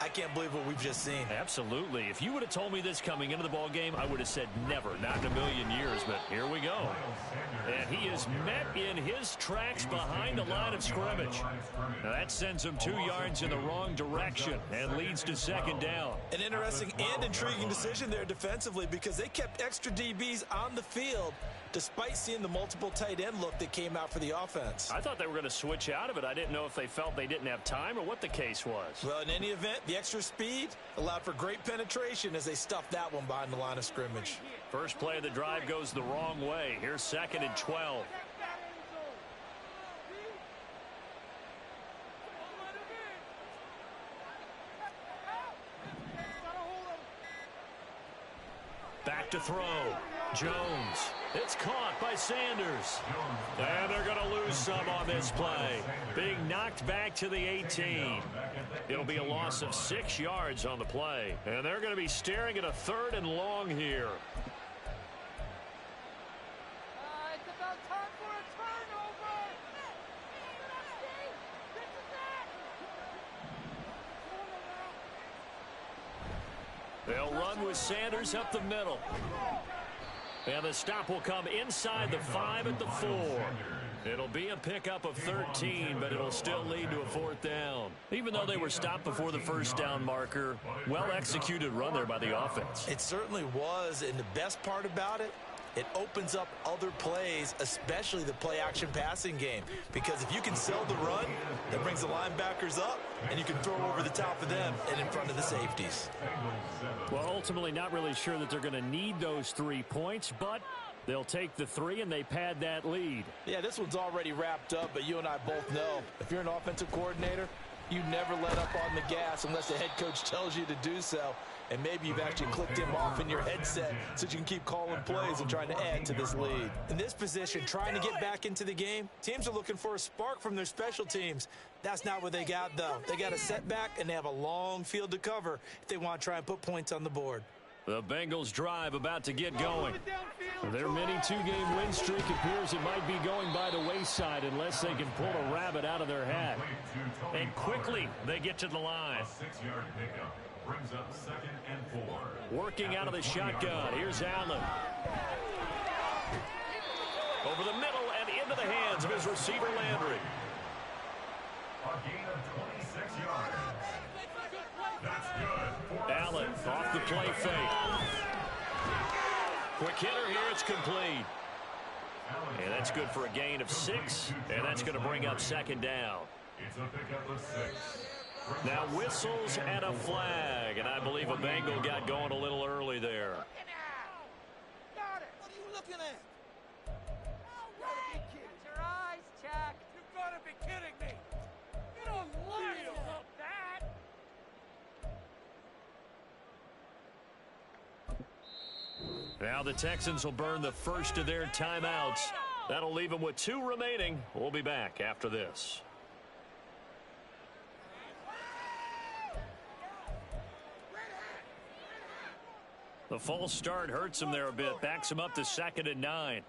I can't believe what we've just seen. Absolutely. If you would have told me this coming into the ball game, I would have said never, not in a million years. But here we go. And he is met in his tracks behind the line of scrimmage. Now that sends him 2 yards in the wrong direction and leads to second down. An interesting and intriguing decision there defensively because they kept extra DBs on the field despite seeing the multiple tight end look that came out for the offense. I thought they were going to switch out of it. I didn't know if they felt they didn't have time or what the case was. Well, in any event, the extra speed allowed for great penetration as they stuffed that one behind the line of scrimmage. First play of the drive goes the wrong way. Here's 2nd and 12. Back to throw. Jones. It's caught by Sanders. And they're going to lose some on this play. Being knocked back to the 18. It'll be a loss of 6 yards on the play. And they're going to be staring at a 3rd and long here. It's about time for a turnover. They'll run with Sanders up the middle. And the stop will come inside the 5 at the 4. It'll be a pickup of 13, but it'll still lead to a 4th down. Even though they were stopped before the first down marker, well-executed run there by the offense. It certainly was, and the best part about it, it opens up other plays, especially the play-action passing game. Because if you can sell the run, that brings the linebackers up, and you can throw over the top of them and in front of the safeties. Well, ultimately not really sure that they're going to need those 3 points, but they'll take the 3 and they pad that lead. Yeah, this one's already wrapped up, but you and I both know if you're an offensive coordinator, you never let up on the gas unless the head coach tells you to do so. And maybe you've actually clicked him off in your headset so you can keep calling plays and trying to add to this lead. In this position, trying to get back into the game, teams are looking for a spark from their special teams. That's not what they got, though. They got a setback, and they have a long field to cover if they want to try and put points on the board. The Bengals drive about to get going. Their mini 2-game win streak appears it might be going by the wayside unless they can pull a rabbit out of their hat. And quickly, they get to the line. A 6-yard pickup brings up 2nd and 4. Working out of the shotgun. Here's Allen. Over the middle and into the hands of his receiver, Landry. A gain of 26 yards. Allen off the play fake. Quick hitter here. It's complete. And that's good for a gain of 6. And that's going to bring up second down. It's a pickup of 6. Now whistles and a flag. And I believe a Bengal got going a little early there. What are you looking at? Get your eyes checked. You gotta be kidding me. You don't lie about that. Now the Texans will burn the first of their timeouts. That'll leave them with 2 remaining. We'll be back after this. The false start hurts him there a bit. Backs him up to 2nd and 9.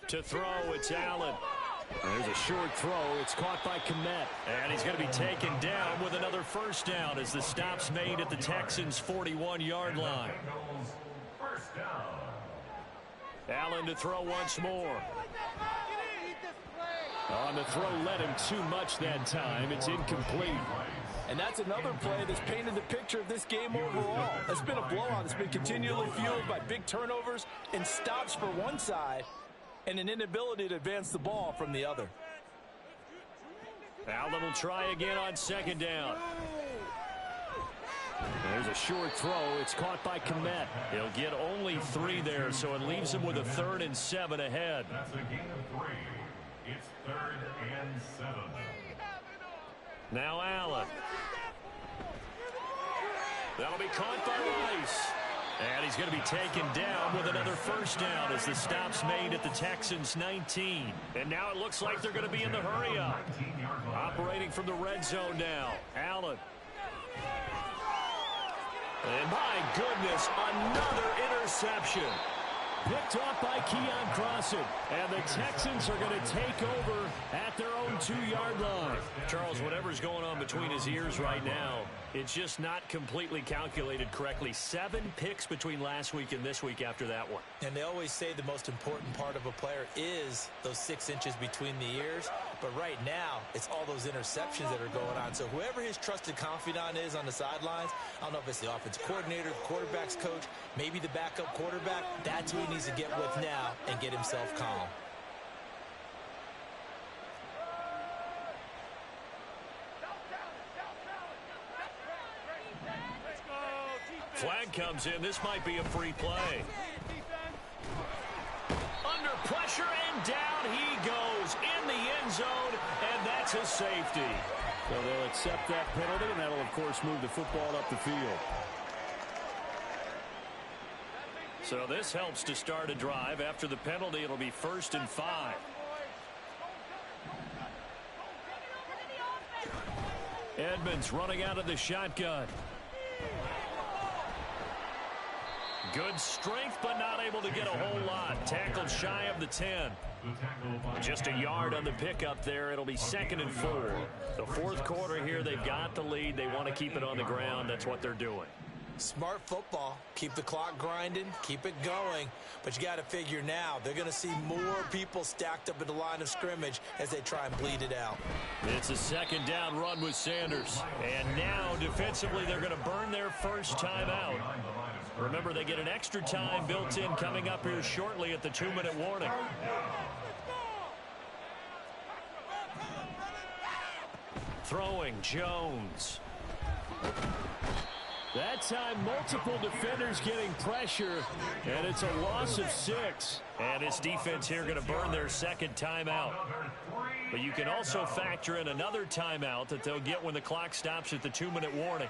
To throw, it's Allen. There's a short throw. It's caught by Komet. And he's going to be taken down with another first down as the stop's made at the Texans' 41-yard line. First down. Allen to throw once more. On the throw, led him too much that time. It's incomplete. And that's another play that's painted the picture of this game overall. It's been a blowout. It's been continually fueled by big turnovers and stops for one side and an inability to advance the ball from the other. Allen will try again on 2nd down. There's a short throw. It's caught by Komet. He'll get only 3 there, so it leaves him with a 3rd and 7 ahead. That's a gain of 3. It's 3rd and 7. Now Allen. That'll be caught by Rice. And he's going to be taken down with another first down as the stop's made at the Texans' 19. And now it looks like they're going to be in the hurry-up. Operating from the red zone now. Allen. And my goodness, another interception. Picked off by Keon Crossan. And the Texans are going to take over at their own 2-yard line. Charles, whatever's going on between his ears right now, it's just not completely calculated correctly. 7 picks between last week and this week after that one. And they always say the most important part of a player is those 6 inches between the ears. But right now, it's all those interceptions that are going on. So whoever his trusted confidant is on the sidelines, I don't know if it's the offensive coordinator, the quarterback's coach, maybe the backup quarterback, that's who he needs to get with now and get himself calm. Flag comes in. This might be a free play. Under pressure, and down he goes in the end zone, and that's a safety. So they'll accept that penalty, and that'll, of course, move the football up the field. So this helps to start a drive. After the penalty, it'll be 1st and 5. Edmonds running out of the shotgun. Good strength, but not able to get a whole lot. Tackled shy of the 10. Just a yard on the pickup there. It'll be 2nd and 4. The 4th quarter here, they've got the lead. They want to keep it on the ground. That's what they're doing. Smart football. Keep the clock grinding. Keep it going. But you got to figure now, they're going to see more people stacked up at the line of scrimmage as they try and bleed it out. It's a 2nd down run with Sanders. And now, defensively, they're going to burn their first timeout. Remember, they get an extra time built in coming up here shortly at the 2-minute warning. Throwing, Jones. That time, multiple defenders getting pressure, and it's a loss of 6. And this defense here going to burn their 2nd timeout. But you can also factor in another timeout that they'll get when the clock stops at the 2-minute warning.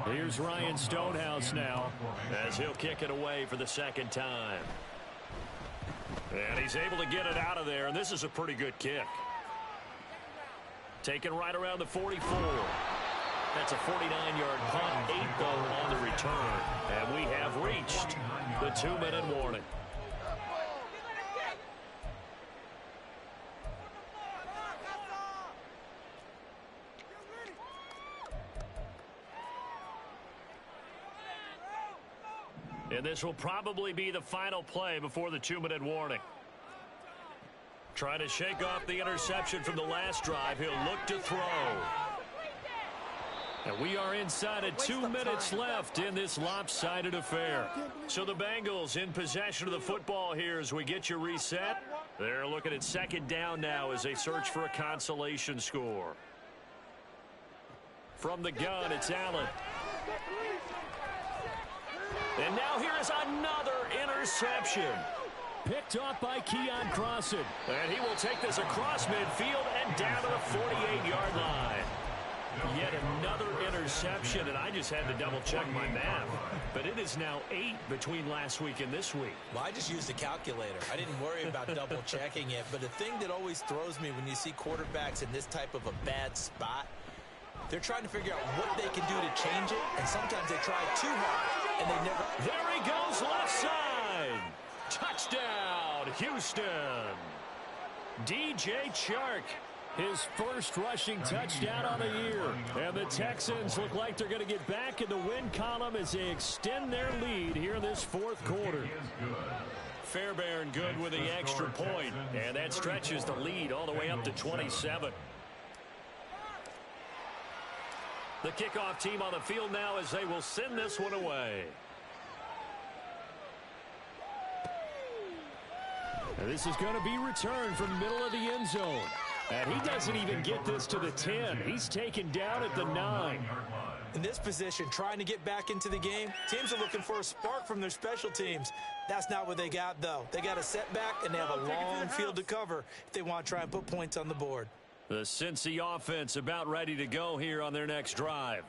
Here's Ryan Stonehouse now as he'll kick it away for the 2nd time. And he's able to get it out of there, and this is a pretty good kick. Taken right around the 44. That's a 49-yard punt, 8 though on the return. And we have reached the 2-minute warning. And this will probably be the final play before the 2-minute warning. Trying to shake off the interception from the last drive. He'll look to throw. And we are inside of 2 minutes left in this lopsided affair. So the Bengals in possession of the football here as we get you reset. They're looking at second down now as they search for a consolation score. From the gun, it's Allen. And now here is another interception. Picked off by Keon Crossan. And he will take this across midfield and down to the 48-yard line. Yet another interception, and I just had to double-check my math. But it is now 8 between last week and this week. Well, I just used a calculator. I didn't worry about double-checking it. But the thing that always throws me when you see quarterbacks in this type of a bad spot, they're trying to figure out what they can do to change it, and sometimes they try too hard, and they never... There he goes, left side. Touchdown, Houston. DJ Chark, his first rushing touchdown on the year. And the Texans look like they're going to get back in the win column as they extend their lead here in this fourth quarter. Fairbairn good with the extra point, and that stretches the lead all the way up to 27. The kickoff team on the field now as they will send this one away. And this is going to be returned from the middle of the end zone. And he doesn't even get this to the 10. He's taken down at the 9. In this position, trying to get back into the game, teams are looking for a spark from their special teams. That's not what they got, though. They got a setback, and they have a long field to cover if they want to try and put points on the board. The Cincy offense about ready to go here on their next drive.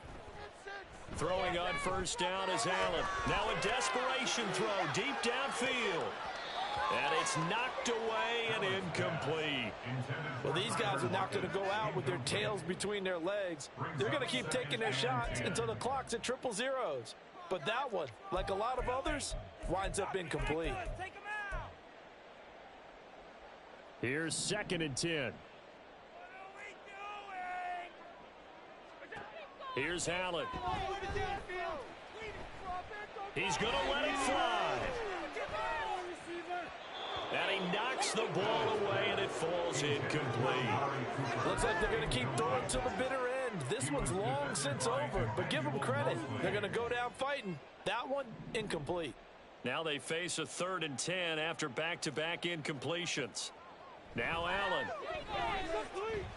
Throwing on first down is Allen. Now a desperation throw deep downfield. And it's knocked away and incomplete. Well, these guys are not going to go out with their tails between their legs. They're going to keep taking their shots until the clock's at 000. But that one, like a lot of others, winds up incomplete. Here's 2nd and 10. Here's Allen. He's going to let it fly. And he knocks the ball away, and it falls incomplete. Looks like they're going to keep throwing to the bitter end. This one's long since over, but give them credit. They're going to go down fighting. That one, incomplete. Now they face a 3rd and 10 after back-to-back incompletions. Now Allen.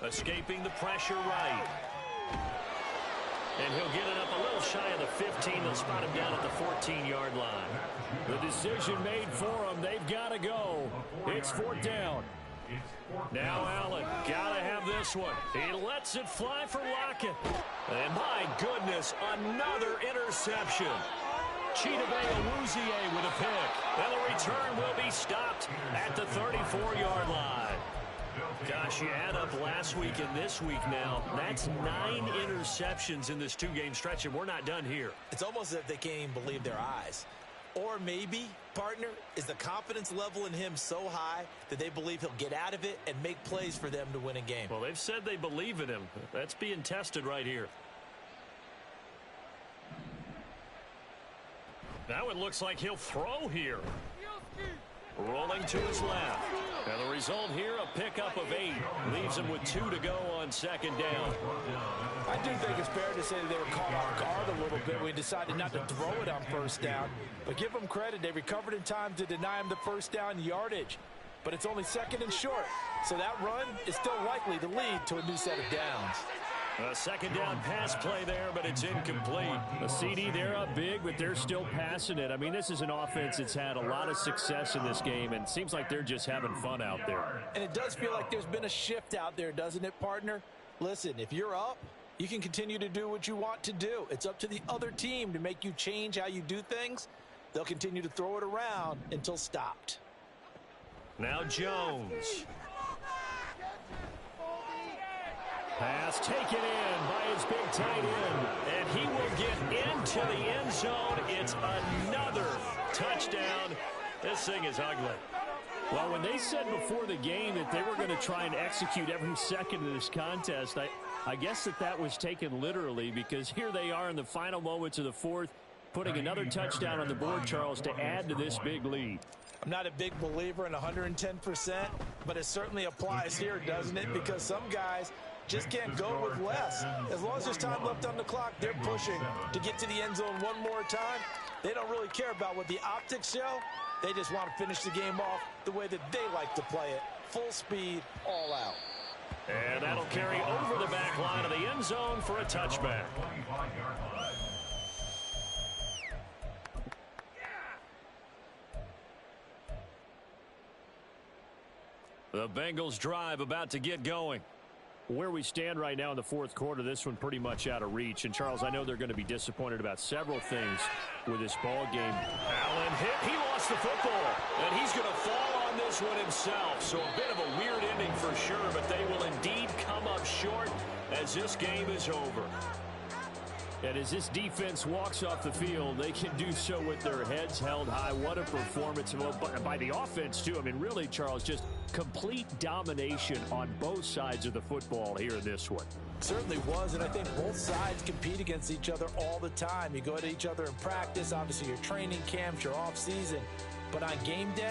Escaping the pressure right. And he'll get it up a little shy of the 15. They'll spot him down at the 14-yard line. The decision made for him. They've got to go. It's 4th down. Now Allen, got to have this one. He lets it fly for Lockett. And my goodness, another interception. Chidobe Awuzie with a pick. And the return will be stopped at the 34-yard line. Gosh, you add up last week and this week now. That's 9 interceptions in this 2-game stretch, and we're not done here. It's almost as if they can't even believe their eyes. Or maybe, partner, is the confidence level in him so high that they believe he'll get out of it and make plays for them to win a game. Well, they've said they believe in him. That's being tested right here. Now it looks like he'll throw here. Rolling to his left. And the result here, a pickup of 8. Leaves him with 2 to go on 2nd down. I do think it's fair to say they were caught off guard a little bit when we decided not to throw it on 1st down. But give them credit. They recovered in time to deny him the 1st down yardage. But it's only 2nd and short. So that run is still likely to lead to a new set of downs. A 2nd down pass play there, but it's incomplete. A CD, they're up big, but they're still passing it. I mean, this is an offense that's had a lot of success in this game, and it seems like they're just having fun out there. And it does feel like there's been a shift out there, doesn't it, partner? Listen, if you're up, you can continue to do what you want to do. It's up to the other team to make you change how you do things. They'll continue to throw it around until stopped. Now Jones. Pass taken in by his big tight end, and he will get into the end zone. It's another touchdown. This thing is ugly. Well, when they said before the game that they were going to try and execute every second of this contest, I guess that was taken literally, because here they are in the final moments of the 4th, putting another touchdown on the board, Charles, to add to this big lead. I'm not a big believer in 110%, but it certainly applies here, doesn't it? Because some guys just can't go with less. As long as there's time left on the clock, they're pushing to get to the end zone one more time. They don't really care about what the optics show. They just want to finish the game off the way that they like to play it. Full speed, all out. And that'll carry over the back line of the end zone for a touchback. The Bengals drive about to get going. Where we stand right now in the fourth quarter, this one pretty much out of reach. And, Charles, I know they're going to be disappointed about several things with this ball game. Allen hit. He lost the football. And he's going to fall on this one himself. So a bit of a weird ending for sure, but they will indeed come up short as this game is over. And as this defense walks off the field, they can do so with their heads held high. What a performance by the offense, too. I mean, really, Charles, just complete domination on both sides of the football here in this one. Certainly was, and I think both sides compete against each other all the time. You go to each other in practice, obviously your training camps, your off season. But on game day,